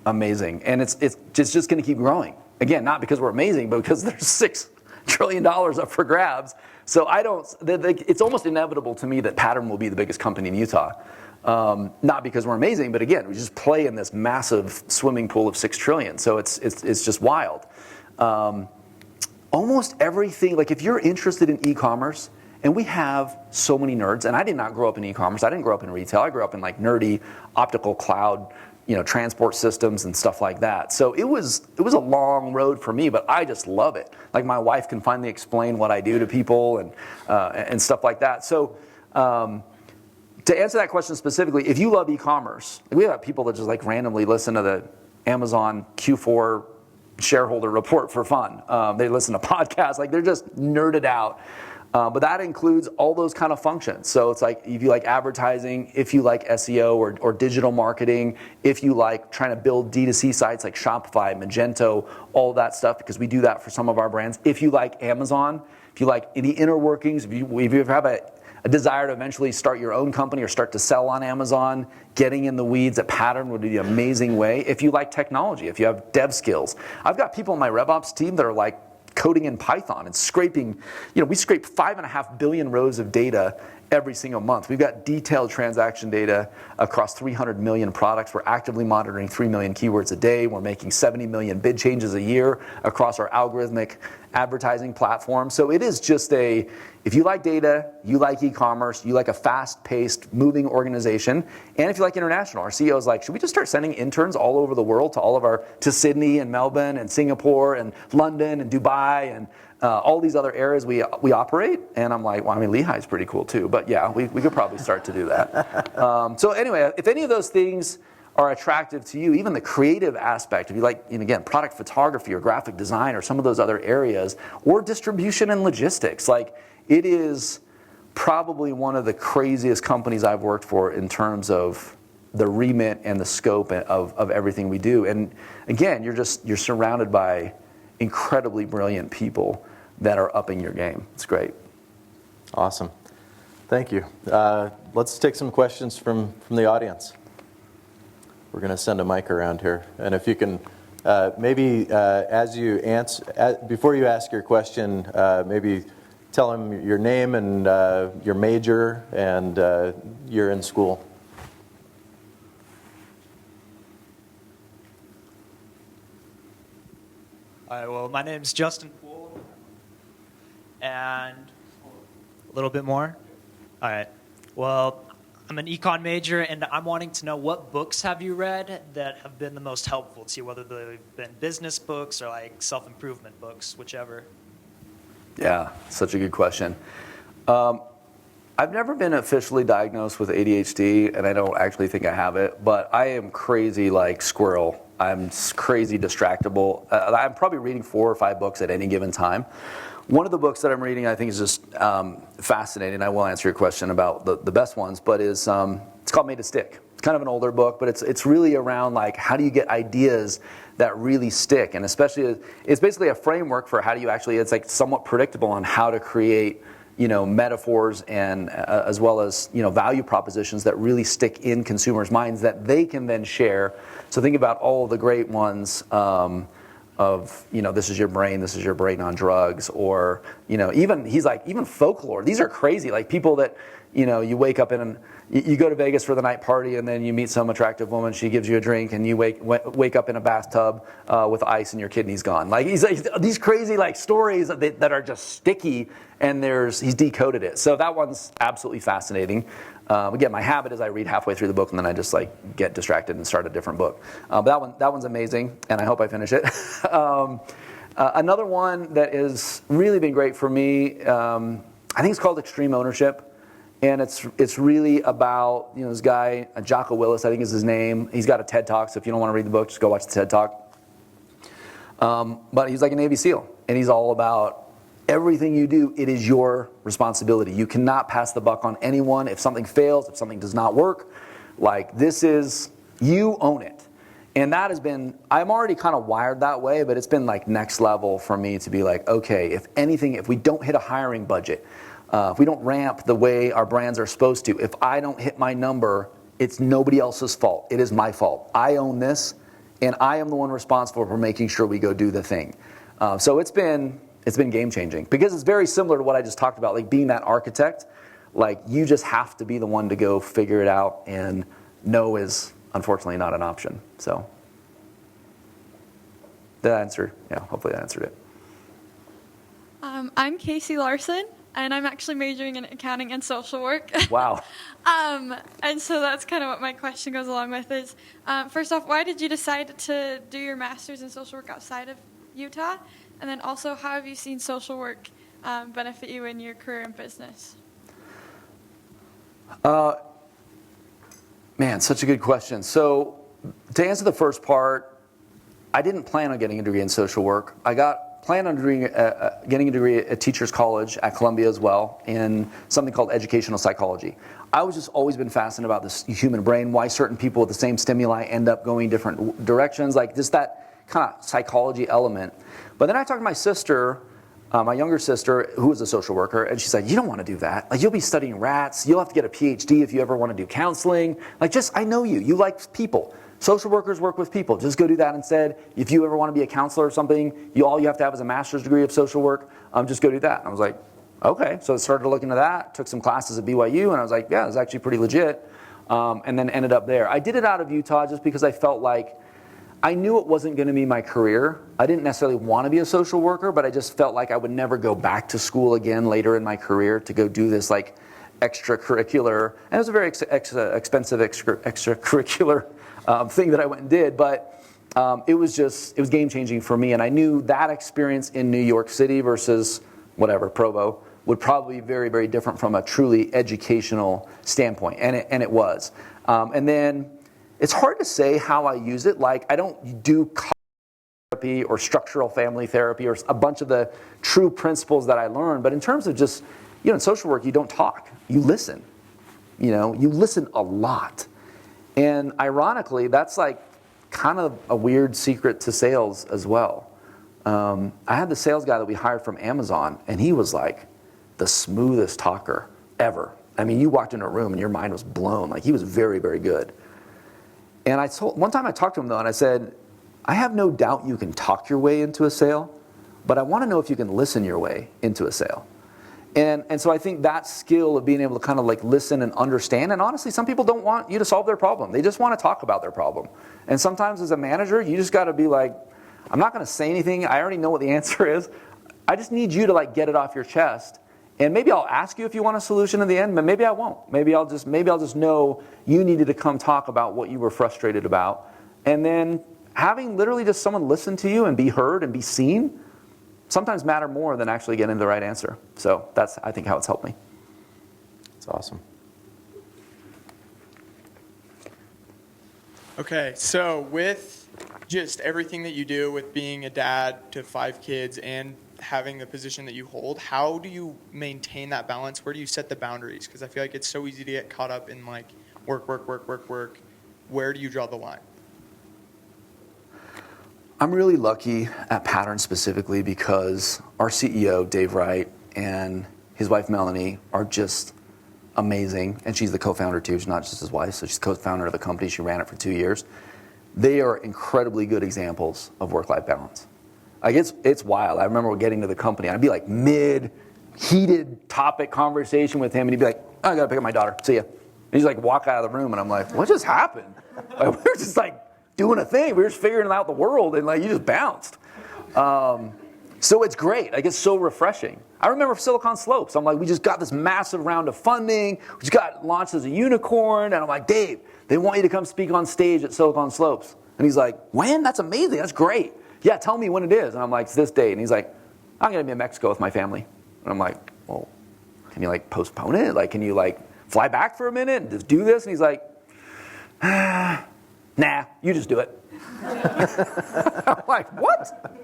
amazing, and it's just going to keep growing. Again, not because we're amazing, but because there's $6 trillion up for grabs. So it's almost inevitable to me that Pattern will be the biggest company in Utah. Not because we're amazing, but again, we just play in this massive swimming pool of $6 trillion. So it's just wild. Almost everything, like if you're interested in e-commerce, and we have so many nerds, and I did not grow up in e-commerce. I didn't grow up in retail. I grew up in like nerdy optical cloud, transport systems and stuff like that. So it was a long road for me, but I just love it. Like my wife can finally explain what I do to people and stuff like that. So to answer that question specifically, if you love e-commerce, we have people that just like randomly listen to the Amazon Q4 shareholder report for fun. They listen to podcasts, like they're just nerded out. But that includes all those kind of functions. So it's like if you like advertising, if you like SEO or digital marketing, if you like trying to build D2C sites like Shopify, Magento, all that stuff, because we do that for some of our brands. If you like Amazon, if you like any inner workings, if you have a desire to eventually start your own company or start to sell on Amazon, getting in the weeds at Pattern would be an amazing way. If you like technology, if you have dev skills. I've got people on my RevOps team that are like coding in Python and scraping, we scrape 5.5 billion rows of data every single month. We've got detailed transaction data across 300 million products. We're actively monitoring 3 million keywords a day. We're making 70 million bid changes a year across our algorithmic advertising platform. So it is just if you like data, you like e-commerce, you like a fast-paced, moving organization, and if you like international, our CEO is like, should we just start sending interns all over the world to Sydney and Melbourne and Singapore and London and Dubai and all these other areas we operate? And I'm like, well, I mean, Lehigh's pretty cool too, but yeah, we could probably start to do that. So anyway, if any of those things are attractive to you, even the creative aspect, if you like, again, product photography or graphic design or some of those other areas, or distribution and logistics, like it is probably one of the craziest companies I've worked for in terms of the remit and the scope of everything we do. And again, you're surrounded by incredibly brilliant people that are upping your game. It's great. Awesome. Thank you. Let's take some questions from the audience. we're going to send a mic around here. And if you can, maybe as you answer, before you ask your question, maybe tell them your name and your major and you're in school. All right, well, my name's Justin Poole, and a little bit more. All right, well, I'm an econ major, and I'm wanting to know what books have you read that have been the most helpful to you, whether they've been business books or like self-improvement books, whichever. Yeah, such a good question. I've never been officially diagnosed with ADHD, and I don't actually think I have it, but I am crazy like squirrel. I'm crazy distractible. I'm probably reading 4 or 5 books at any given time. One of the books that I'm reading I think is just fascinating. I will answer your question about the best ones, but it's called Made to Stick. It's kind of an older book, but it's really around like how do you get ideas that really stick, and especially it's basically a framework for how do you actually, it's like somewhat predictable on how to create metaphors and as well as value propositions that really stick in consumers' minds that they can then share. So think about all the great ones of this is your brain on drugs, or even folklore. These are crazy, like people that you wake up in and you go to Vegas for the night party and then you meet some attractive woman, she gives you a drink, and you wake up in a bathtub with ice and your kidney's gone. Like these crazy like stories that are just sticky, and he's decoded it. So that one's absolutely fascinating. Again, my habit is I read halfway through the book and then I just like get distracted and start a different book. But that one's amazing, and I hope I finish it. Another one that has really been great for me, I think it's called Extreme Ownership. And it's really about this guy, Jocko Willis, I think is his name. He's got a TED Talk, so if you don't want to read the book, just go watch the TED Talk. But he's like a Navy SEAL, and he's all about everything you do, it is your responsibility. You cannot pass the buck on anyone. If something fails, if something does not work, like you own it. And that has been, I'm already kind of wired that way, but it's been like next level for me to be like, okay, if we don't hit a hiring budget, if we don't ramp the way our brands are supposed to, if I don't hit my number, it's nobody else's fault. It is my fault. I own this, and I am the one responsible for making sure we go do the thing. So it's been game changing, because it's very similar to what I just talked about, like being that architect. Like you just have to be the one to go figure it out, and no is unfortunately not an option. So did that answer? Yeah, hopefully that answered it. I'm Casey Larson, and I'm actually majoring in accounting and social work. Wow. And so that's kind of what my question goes along with is, first off, why did you decide to do your master's in social work outside of Utah? And then also, how have you seen social work benefit you in your career in business? Man, such a good question. So to answer the first part, I didn't plan on getting a degree in social work. I planned on getting a degree at Teachers College at Columbia as well in something called educational psychology. I was just always been fascinated about this human brain, why certain people with the same stimuli end up going different directions, like just that kind of psychology element. But then I talked to my sister, my younger sister, who was a social worker, and she's like, you don't want to do that. Like, you'll be studying rats. You'll have to get a PhD if you ever want to do counseling. Like, I know you. You like people. Social workers work with people. Just go do that instead. If you ever want to be a counselor or something, all you have to have is a master's degree of social work. Just go do that. And I was like, okay. So I started to look into that, took some classes at BYU, and I was like, yeah, it's actually pretty legit. And then ended up there. I did it out of Utah just because I felt like I knew it wasn't going to be my career. I didn't necessarily want to be a social worker, but I just felt like I would never go back to school again later in my career to go do this like extracurricular. And it was a very expensive extracurricular thing that I went and did, but it was game changing for me. And I knew that experience in New York City versus Provo would probably be very, very different from a truly educational standpoint. And it was. And then it's hard to say how I use it. Like, I don't do therapy or structural family therapy or a bunch of the true principles that I learned. But in terms of just, in social work, you don't talk. You listen. You listen a lot. And ironically, that's like kind of a weird secret to sales as well. I had the sales guy that we hired from Amazon, and he was like the smoothest talker ever. I mean, you walked in a room and your mind was blown. Like, he was very, very good. And one time I talked to him though, and I said, I have no doubt you can talk your way into a sale, but I want to know if you can listen your way into a sale. And so I think that skill of being able to kind of like listen and understand, and honestly, some people don't want you to solve their problem. They just want to talk about their problem. And sometimes as a manager, you just got to be like, I'm not going to say anything. I already know what the answer is. I just need you to like get it off your chest. And maybe I'll ask you if you want a solution in the end, but maybe I won't. Maybe I'll just know you needed to come talk about what you were frustrated about. And then having literally just someone listen to you and be heard and be seen sometimes matter more than actually getting the right answer. So that's, I think, how it's helped me. That's awesome. Okay, so with just everything that you do with being a dad to 5 kids and having the position that you hold, how do you maintain that balance? Where do you set the boundaries? Because I feel like it's so easy to get caught up in like work. Where do you draw the line? I'm really lucky at Pattern specifically because our CEO, Dave Wright, and his wife, Melanie, are just amazing. And she's the co-founder too. She's not just his wife, so she's co-founder of the company. She ran it for 2 years. They are incredibly good examples of work-life balance. Like it's wild. I remember getting to the company, and I'd be like mid-heated topic conversation with him, and he'd be like, oh, I gotta pick up my daughter, see ya. And he's like, walk out of the room, and I'm like, what just happened? Like, we were just like doing a thing. We were just figuring out the world, and like you just bounced. So it's great. Like it's so refreshing. I remember Silicon Slopes. I'm like, we just got this massive round of funding. We just got launched as a unicorn, and I'm like, Dave, they want you to come speak on stage at Silicon Slopes. And he's like, when? That's amazing. That's great. Yeah, tell me when it is. And I'm like, it's this date. And he's like, I'm going to be in Mexico with my family. And I'm like, well, can you like postpone it? Like, can you like fly back for a minute and just do this? And he's like, nah, you just do it. I'm like, what?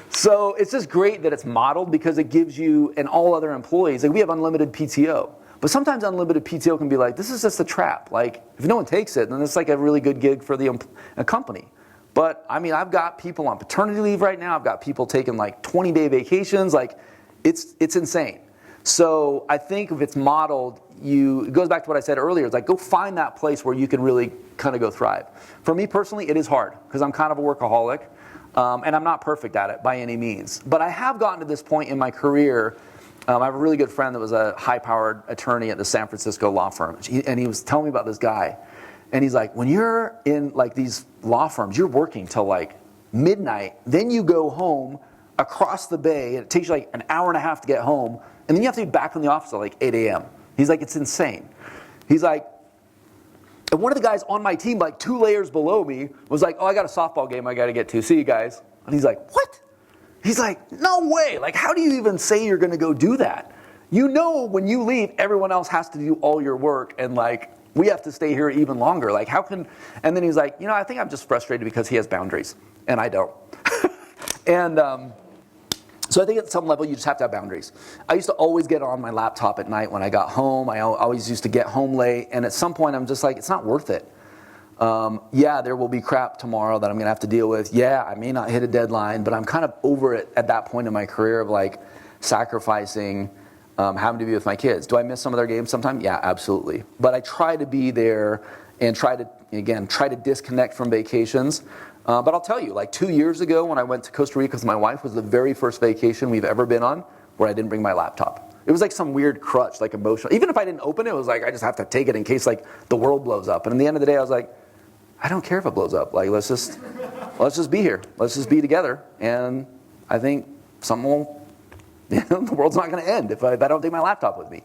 So it's just great that it's modeled because it gives you and all other employees, like we have unlimited PTO. But sometimes unlimited PTO can be like, this is just a trap. Like, if no one takes it, then it's like a really good gig for the company. But, I mean, I've got people on paternity leave right now. I've got people taking, like, 20-day vacations. Like, it's insane. So I think if it's modeled, it goes back to what I said earlier. It's like, go find that place where you can really kind of go thrive. For me personally, it is hard because I'm kind of a workaholic. And I'm not perfect at it by any means. But I have gotten to this point in my career. I have a really good friend that was a high-powered attorney at the San Francisco law firm. And he was telling me about this guy. And he's like, when you're in like these law firms, you're working till like midnight. Then you go home across the bay. And it takes you like an hour and a half to get home. And then you have to be back in the office at like 8 a.m. He's like, it's insane. He's like, and one of the guys on my team, like 2 layers below me, was like, oh, I got a softball game I got to get to. See you guys. And he's like, what? He's like, no way. Like, how do you even say you're going to go do that? You know, when you leave, everyone else has to do all your work. And like, we have to stay here even longer. Like, how can, and then he's like, you know, I think I'm just frustrated because he has boundaries and I don't. And so I think at some level you just have to have boundaries. I used to always get on my laptop at night when I got home. I always used to get home late. And at some point I'm just like, it's not worth it. Yeah, there will be crap tomorrow that I'm going to have to deal with. Yeah, I may not hit a deadline, but I'm kind of over it at that point in my career of like sacrificing having to be with my kids. Do I miss some of their games sometimes? Yeah, absolutely. But I try to be there and try to disconnect from vacations. But I'll tell you, like 2 years ago when I went to Costa Rica with my wife was the very first vacation we've ever been on where I didn't bring my laptop. It was like some weird crutch, like emotional. Even if I didn't open it, it was like I just have to take it in case like the world blows up. And at the end of the day, I was like, I don't care if it blows up. Like let's just be here. Let's just be together. And I think something will. The world's not going to end if I don't take my laptop with me.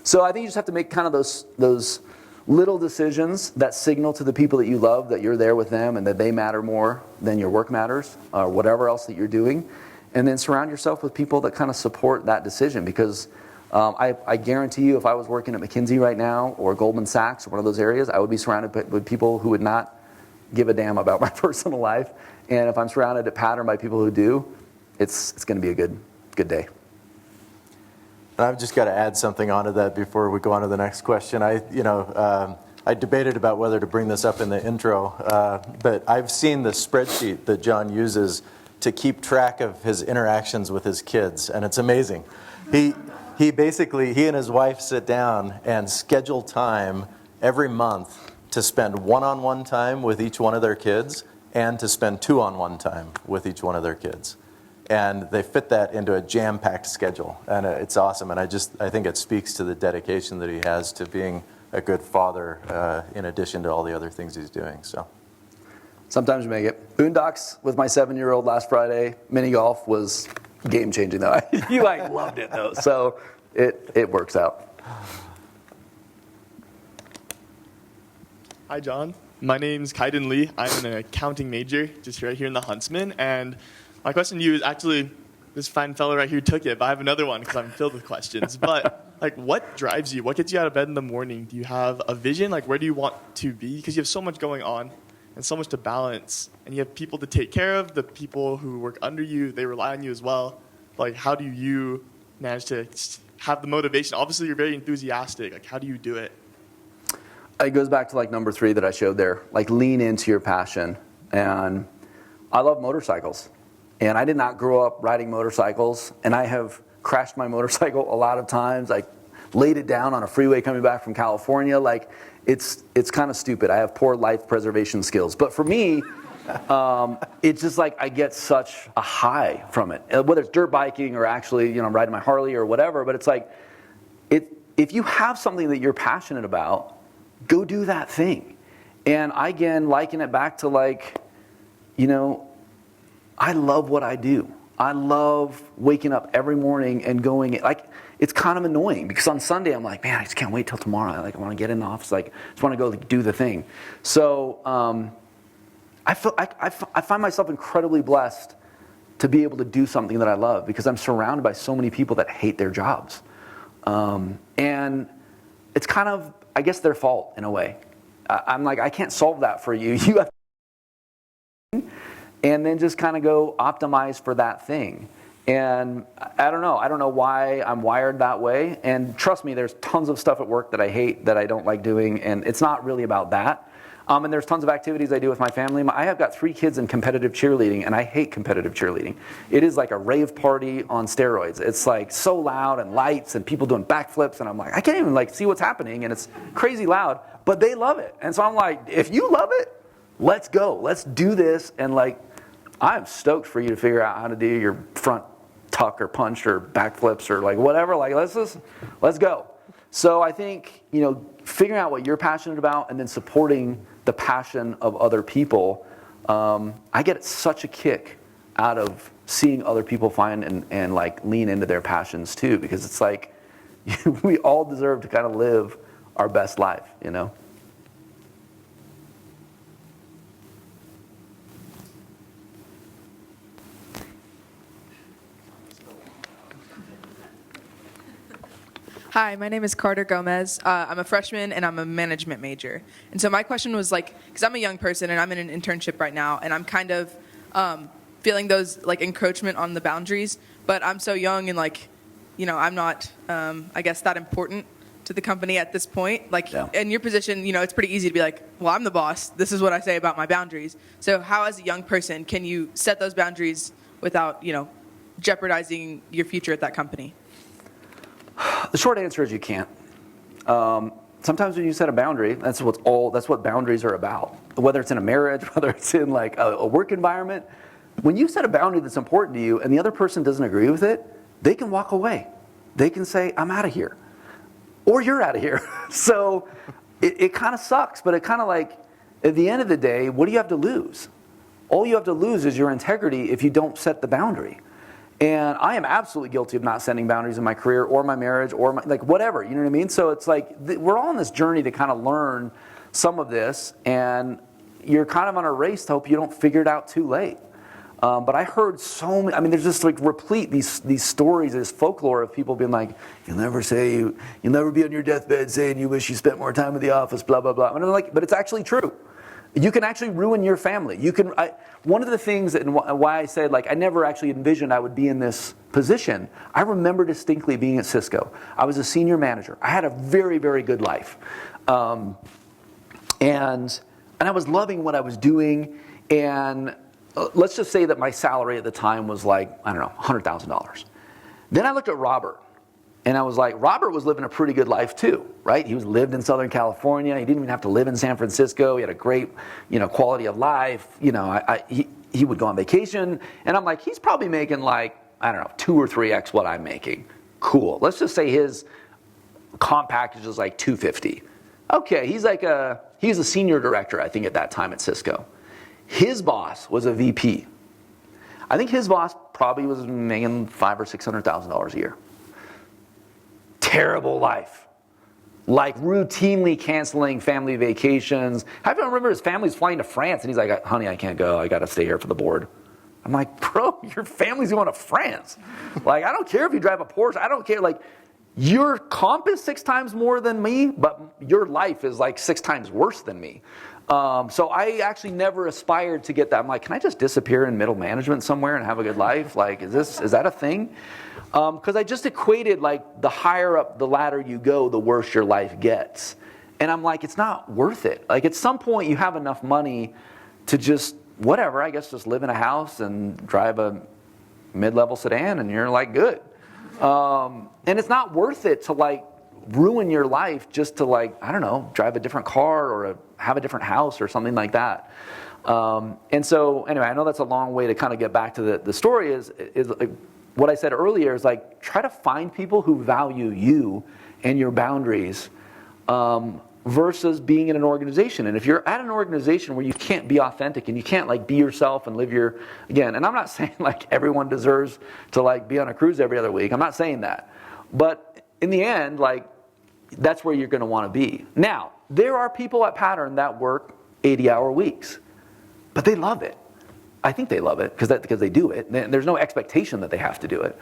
So I think you just have to make kind of those little decisions that signal to the people that you love that you're there with them and that they matter more than your work matters or whatever else that you're doing. And then surround yourself with people that kind of support that decision because I guarantee you if I was working at McKinsey right now or Goldman Sachs or one of those areas, I would be surrounded with people who would not give a damn about my personal life. And if I'm surrounded at Pattern by people who do, it's going to be a good day. I've just got to add something onto that before we go on to the next question. I debated about whether to bring this up in the intro, but I've seen the spreadsheet that John uses to keep track of his interactions with his kids, and it's amazing. He and his wife sit down and schedule time every month to spend one-on-one time with each one of their kids and to spend two-on-one time with each one of their kids. And they fit that into a jam-packed schedule, and it's awesome. And I think it speaks to the dedication that he has to being a good father, in addition to all the other things he's doing. So, Sometimes you make it. Boondocks with my 7-year-old last Friday. Mini golf was game changing though. You like loved it though, so it works out. Hi, John. My name's Kaiden Lee. I'm an accounting major, just right here in the Huntsman. And my question to you is actually, this fine fellow right here took it, but I have another one because I'm filled with questions. But like, what drives you? What gets you out of bed in the morning? Do you have a vision? Like, where do you want to be? Because you have so much going on and so much to balance, and you have people to take care of. The people who work under you, they rely on you as well. Like, how do you manage to have the motivation? Obviously, you're very enthusiastic. Like, how do you do it? It goes back to like number 3 that I showed there. Like, lean into your passion. And I love motorcycles. And I did not grow up riding motorcycles. And I have crashed my motorcycle a lot of times. I laid it down on a freeway coming back from California. Like, it's kind of stupid. I have poor life preservation skills. But for me, it's just like I get such a high from it. Whether it's dirt biking or actually, riding my Harley or whatever. But it's like, if you have something that you're passionate about, go do that thing. And I, again, liken it back to like, I love what I do. I love waking up every morning and going, like, it's kind of annoying because on Sunday I'm like, man, I just can't wait till tomorrow. I want to get in the office, like, just want to go do the thing. So I find myself incredibly blessed to be able to do something that I love because I'm surrounded by so many people that hate their jobs. And it's kind of, I guess, their fault in a way. I'm like, I can't solve that for you. You have to, and then just kind of go optimize for that thing. And I don't know why I'm wired that way. And trust me, there's tons of stuff at work that I hate, that I don't like doing, and it's not really about that. And there's tons of activities I do with my family. I have got 3 kids in competitive cheerleading, and I hate competitive cheerleading. It is like a rave party on steroids. It's like so loud and lights and people doing backflips, and I'm like, I can't even like see what's happening, and it's crazy loud, but they love it. And so I'm like, if you love it, let's go. Let's do this. And like, I'm stoked for you to figure out how to do your front tuck or punch or backflips or like whatever. Like, let's go. So I think, figuring out what you're passionate about and then supporting the passion of other people, I get such a kick out of seeing other people find and like lean into their passions too, because it's like we all deserve to kind of live our best life, Hi, my name is Carter Gomez. I'm a freshman and I'm a management major. And so my question was like, because I'm a young person and I'm in an internship right now, and I'm kind of feeling those like encroachment on the boundaries. But I'm so young and like, I'm not, I guess, that important to the company at this point. Like, yeah. In your position, it's pretty easy to be like, well, I'm the boss. This is what I say about my boundaries. So how, as a young person, can you set those boundaries without, jeopardizing your future at that company? The short answer is you can't. Sometimes when you set a boundary, that's what boundaries are about. Whether it's in a marriage, whether it's in like a work environment, when you set a boundary that's important to you and the other person doesn't agree with it, they can walk away. They can say, I'm out of here. Or you're out of here. So it kind of sucks, but it kind of like, at the end of the day, what do you have to lose? All you have to lose is your integrity if you don't set the boundary. And I am absolutely guilty of not setting boundaries in my career or my marriage or my, like whatever, you know what I mean? So it's like we're all on this journey to kind of learn some of this, and you're kind of on a race to hope you don't figure it out too late. But I heard so many, there's just like replete these stories, this folklore of people being like, you'll never be on your deathbed saying you wish you spent more time in the office, blah, blah, blah. And I'm like, but it's actually true. You can actually ruin your family. One of the things and why I said like I never actually envisioned I would be in this position. I remember distinctly being at Cisco. I was a senior manager. I had a very, very good life, and I was loving what I was doing. And let's just say that my salary at the time was like, I don't know, $100,000. Then I looked at Robert, And I was like, Robert was living a pretty good life too, right? He lived in Southern California. He didn't even have to live in San Francisco. He had a great, quality of life. He would go on vacation. And I'm like, he's probably making like, I don't know, 2 or 3x what I'm making. Cool. Let's just say his comp package is like $250. Okay, he's a senior director, I think, at that time at Cisco. His boss was a VP. I think his boss probably was making $500,000 or $600,000 a year. Terrible life. Like routinely canceling family vacations. I remember his family's flying to France, and he's like, honey, I can't go. I got to stay here for the board. I'm like, bro, your family's going to France. Like, I don't care if you drive a Porsche. I don't care. Like, your comp is 6 times more than me, but your life is like 6 times worse than me. So I actually never aspired to get that. I'm like, can I just disappear in middle management somewhere and have a good life? Like, is that a thing? Because I just equated, like, the higher up the ladder you go, the worse your life gets. And I'm like, it's not worth it. Like, at some point you have enough money to just, whatever, I guess just live in a house and drive a mid-level sedan and you're like, good. And it's not worth it to like ruin your life just to like, I don't know, drive a different car or have a different house or something like that. And so anyway, I know that's a long way to kind of get back to the story is like, what I said earlier is like, try to find people who value you and your boundaries, versus being in an organization. And if you're at an organization where you can't be authentic and you can't like be yourself and live your, again, and I'm not saying like everyone deserves to like be on a cruise every other week. I'm not saying that. But in the end, like, that's where you're going to want to be. Now, there are people at Pattern that work 80-hour weeks, but they love it. I think they love it because they do it. There's no expectation that they have to do it.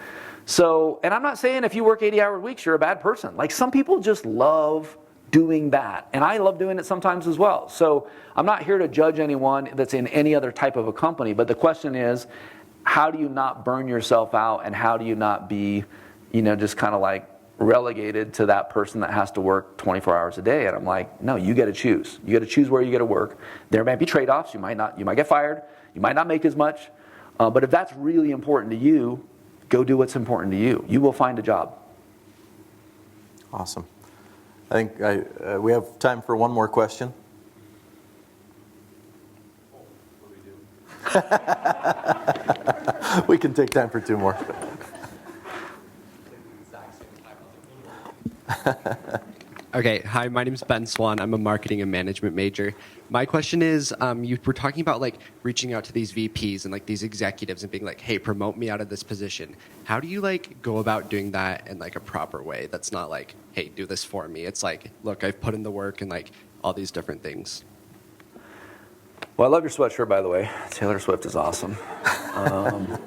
So, and I'm not saying if you work 80-hour weeks, you're a bad person. Like, some people just love doing that. And I love doing it sometimes as well. So I'm not here to judge anyone that's in any other type of a company. But the question is, how do you not burn yourself out? And how do you not be, just kind of like relegated to that person that has to work 24 hours a day? And I'm like, no, you got to choose. You got to choose where you got to work. There might be trade-offs. You might get fired. You might not make as much. But if that's really important to you, go do what's important to you. You will find a job. Awesome. I think we have time for one more question. We can take time for 2 more. Okay, hi, my name's Ben Swan. I'm a marketing and management major. My question is, you were talking about like reaching out to these VPs and like these executives and being like, hey, promote me out of this position. How do you like go about doing that in like a proper way? That's not like, hey, do this for me. It's like, look, I've put in the work and like all these different things. Well, I love your sweatshirt, by the way. Taylor Swift is awesome. I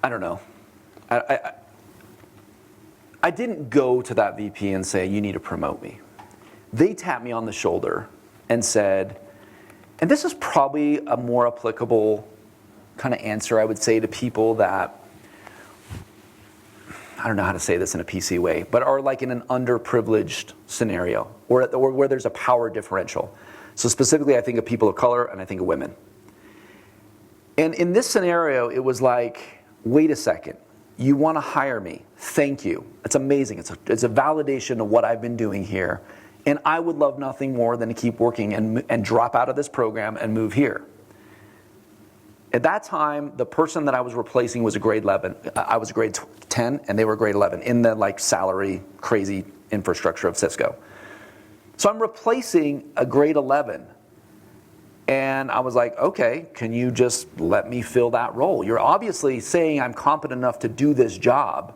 don't know. I didn't go to that VP and say, you need to promote me. They tapped me on the shoulder and said, and this is probably a more applicable kind of answer I would say to people that, I don't know how to say this in a PC way, but are like in an underprivileged scenario or where there's a power differential. So specifically, I think of people of color and I think of women. And in this scenario, it was like, wait a second. You want to hire me. Thank you. It's amazing. It's a validation of what I've been doing here. And I would love nothing more than to keep working and drop out of this program and move here. At that time, the person that I was replacing was a grade 11. I was a grade 10, and they were grade 11 in the like salary crazy infrastructure of Cisco. So I'm replacing a grade 11. And I was like, okay, can you just let me fill that role? You're obviously saying I'm competent enough to do this job,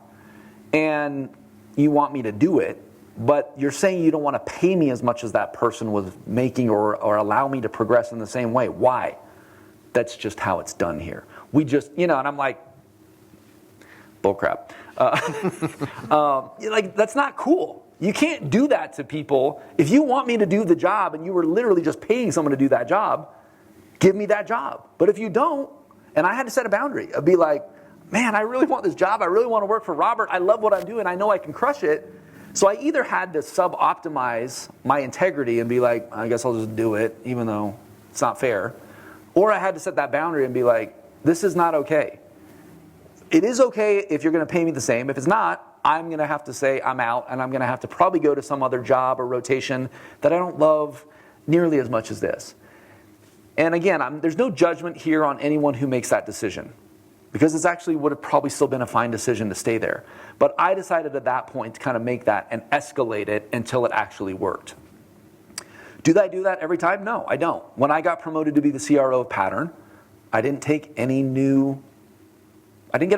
and you want me to do it, but you're saying you don't want to pay me as much as that person was making or allow me to progress in the same way. Why? That's just how it's done here. We just, and I'm like, bullcrap. Like, that's not cool. You can't do that to people. If you want me to do the job and you were literally just paying someone to do that job, give me that job. But if you don't, and I had to set a boundary, I'd be like, man, I really want this job. I really want to work for Robert. I love what I'm doing. I know I can crush it. So I either had to sub-optimize my integrity and be like, I guess I'll just do it, even though it's not fair. Or I had to set that boundary and be like, this is not okay. it is okay if you're going to pay me the same. If it's not, I'm going to have to say I'm out, and I'm going to have to probably go to some other job or rotation that I don't love nearly as much as this. And again, there's no judgment here on anyone who makes that decision, because it's actually would have probably still been a fine decision to stay there. But I decided at that point to kind of make that and escalate it until it actually worked. Do I do that every time? No, I don't. When I got promoted to be the CRO of Pattern, I didn't get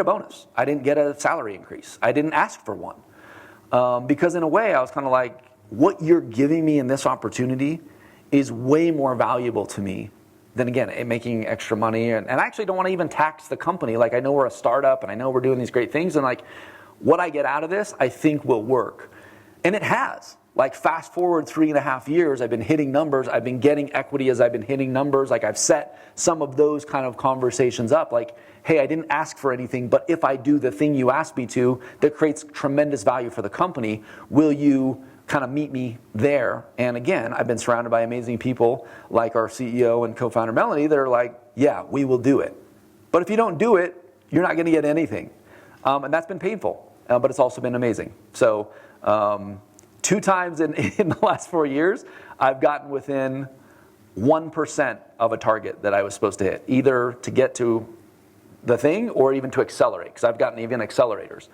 a bonus. I didn't get a salary increase. I didn't ask for one. Because in a way, I was kind of like, what you're giving me in this opportunity is way more valuable to me than, again, making extra money. And I actually don't want to even tax the company. Like, I know we're a startup, and I know we're doing these great things. And like, what I get out of this, I think will work. And it has. Like, fast forward 3.5 years, I've been hitting numbers. I've been getting equity as I've been hitting numbers. Like, I've set some of those kind of conversations up. Like, hey, I didn't ask for anything, but if I do the thing you asked me to that creates tremendous value for the company, will you kind of meet me there? And again, I've been surrounded by amazing people like our CEO and co-founder Melanie that are like, yeah, we will do it. But if you don't do it, you're not going to get anything. And that's been painful, but it's also been amazing. So 2 times in the last 4 years, I've gotten within 1% of a target that I was supposed to hit, either to get to the thing or even to accelerate, because I've gotten even accelerators.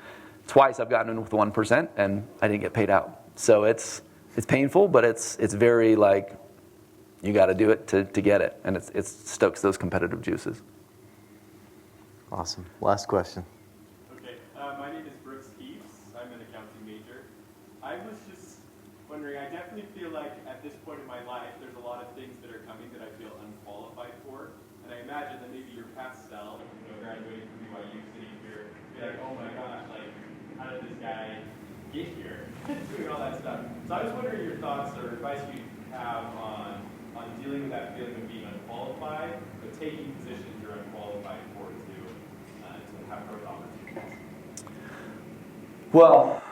Twice I've gotten in with 1% and I didn't get paid out. So it's painful, but it's very like, you got to do it to get it, and it stokes those competitive juices. Awesome. Last question. Okay, my name is Brooks Heaps. I'm an accounting major. I was just wondering, I definitely feel like at this point in my life, there's a lot of things that are coming that I feel unqualified for. And I imagine that maybe your past self, graduating from BYU, sitting here, be like, oh my gosh, like, how did this guy get here? Doing all that stuff. So I was wondering your thoughts or advice you have on dealing with that feeling of being unqualified, but taking positions you're unqualified for to have growth opportunities. Well,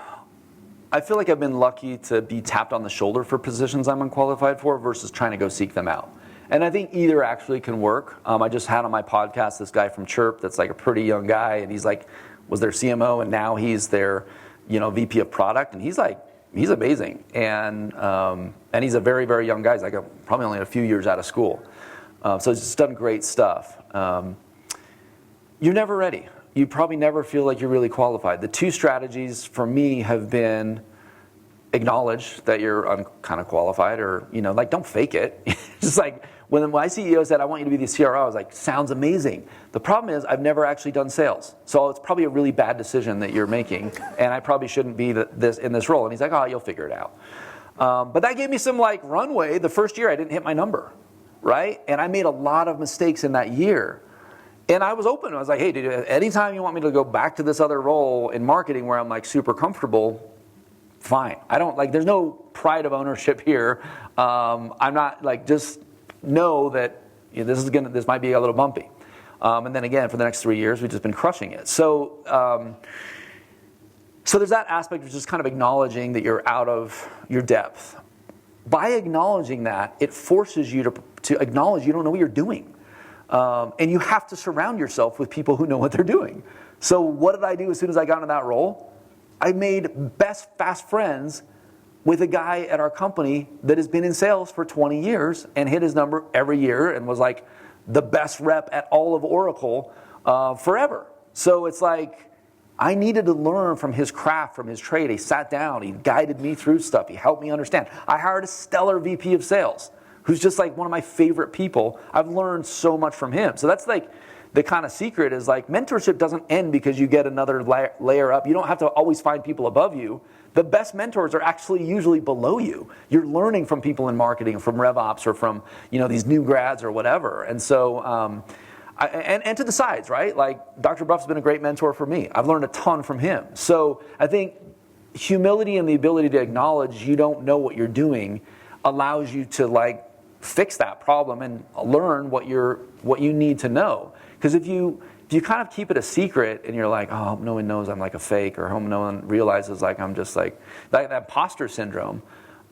I feel like I've been lucky to be tapped on the shoulder for positions I'm unqualified for versus trying to go seek them out. And I think either actually can work. I just had on my podcast this guy from Chirp that's like a pretty young guy, and he's like, was their CMO, and now he's their, VP of product, and he's amazing, and he's a very, very young guy. He's like probably only a few years out of school, so he's just done great stuff. You're never ready. You probably never feel like you're really qualified. The 2 strategies for me have been acknowledge that you're kind of qualified, or like, don't fake it. Just like when my CEO said, I want you to be the CRO, I was like, sounds amazing. The problem is I've never actually done sales, so it's probably a really bad decision that you're making, and I probably shouldn't be in this role. And he's like, oh, you'll figure it out. But that gave me some like runway. The first year I didn't hit my number, right? And I made a lot of mistakes in that year. And I was open. I was like, hey, dude, anytime you want me to go back to this other role in marketing where I'm like super comfortable, fine. I don't like, there's no pride of ownership here. I'm not like, just know that this might be a little bumpy. And then again, for the next 3 years, we've just been crushing it. So there's that aspect of just kind of acknowledging that you're out of your depth. By acknowledging that, it forces you to acknowledge you don't know what you're doing. And you have to surround yourself with people who know what they're doing. So what did I do as soon as I got into that role? I made fast friends with a guy at our company that has been in sales for 20 years and hit his number every year and was like the best rep at all of Oracle forever. So it's like, I needed to learn from his craft, from his trade. He sat down, he guided me through stuff, he helped me understand. I hired a stellar VP of sales who's just like one of my favorite people. I've learned so much from him. So that's like the kind of secret is like mentorship doesn't end because you get another layer up. You don't have to always find people above you. The best mentors are actually usually below you. You're learning from people in marketing, from RevOps, or from these new grads or whatever. And so, and to the sides, right? Like Dr. Buff's been a great mentor for me. I've learned a ton from him. So I think humility and the ability to acknowledge you don't know what you're doing allows you to like fix that problem and learn what you need to know. Because if you kind of keep it a secret and you're like, oh, no one knows I'm like a fake, or no one realizes like I'm just like that imposter syndrome,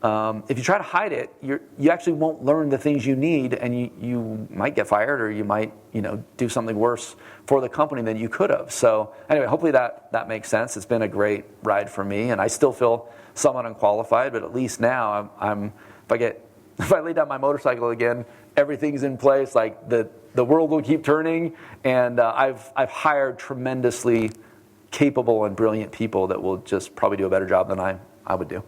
If you try to hide it, you actually won't learn the things you need, and you might get fired, or you might do something worse for the company than you could have. So anyway, hopefully that makes sense. It's been a great ride for me, and I still feel somewhat unqualified, but at least now if I lay down my motorcycle again, everything's in place. Like the world will keep turning, and I've hired tremendously capable and brilliant people that will just probably do a better job than I would do.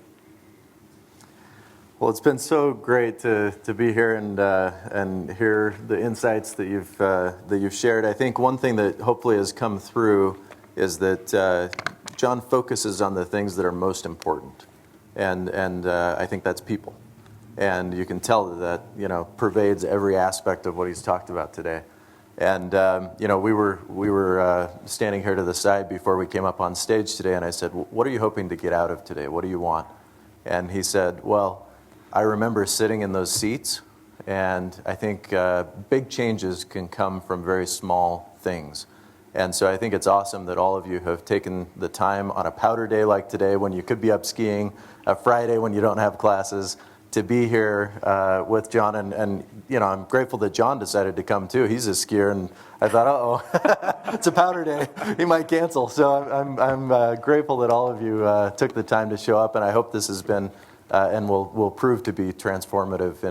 Well, it's been so great to be here and hear the insights that you've shared. I think one thing that hopefully has come through is that John focuses on the things that are most important, and I think that's people, and you can tell that pervades every aspect of what he's talked about today. And we were standing here to the side before we came up on stage today, and I said, "What are you hoping to get out of today? What do you want?" And he said, "Well, I remember sitting in those seats, and I think big changes can come from very small things." And so I think it's awesome that all of you have taken the time on a powder day like today, when you could be up skiing, a Friday when you don't have classes, to be here with John. And I'm grateful that John decided to come too. He's a skier, and I thought, uh-oh, it's a powder day. He might cancel. So I'm grateful that all of you took the time to show up, and I hope this has been and will prove to be transformative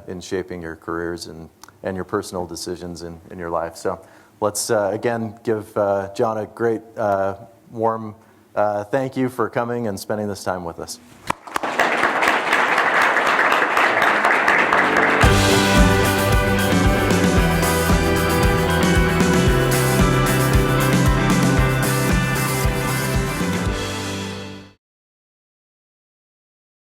in shaping your careers and your personal decisions in your life. So let's again give John a great warm thank you for coming and spending this time with us.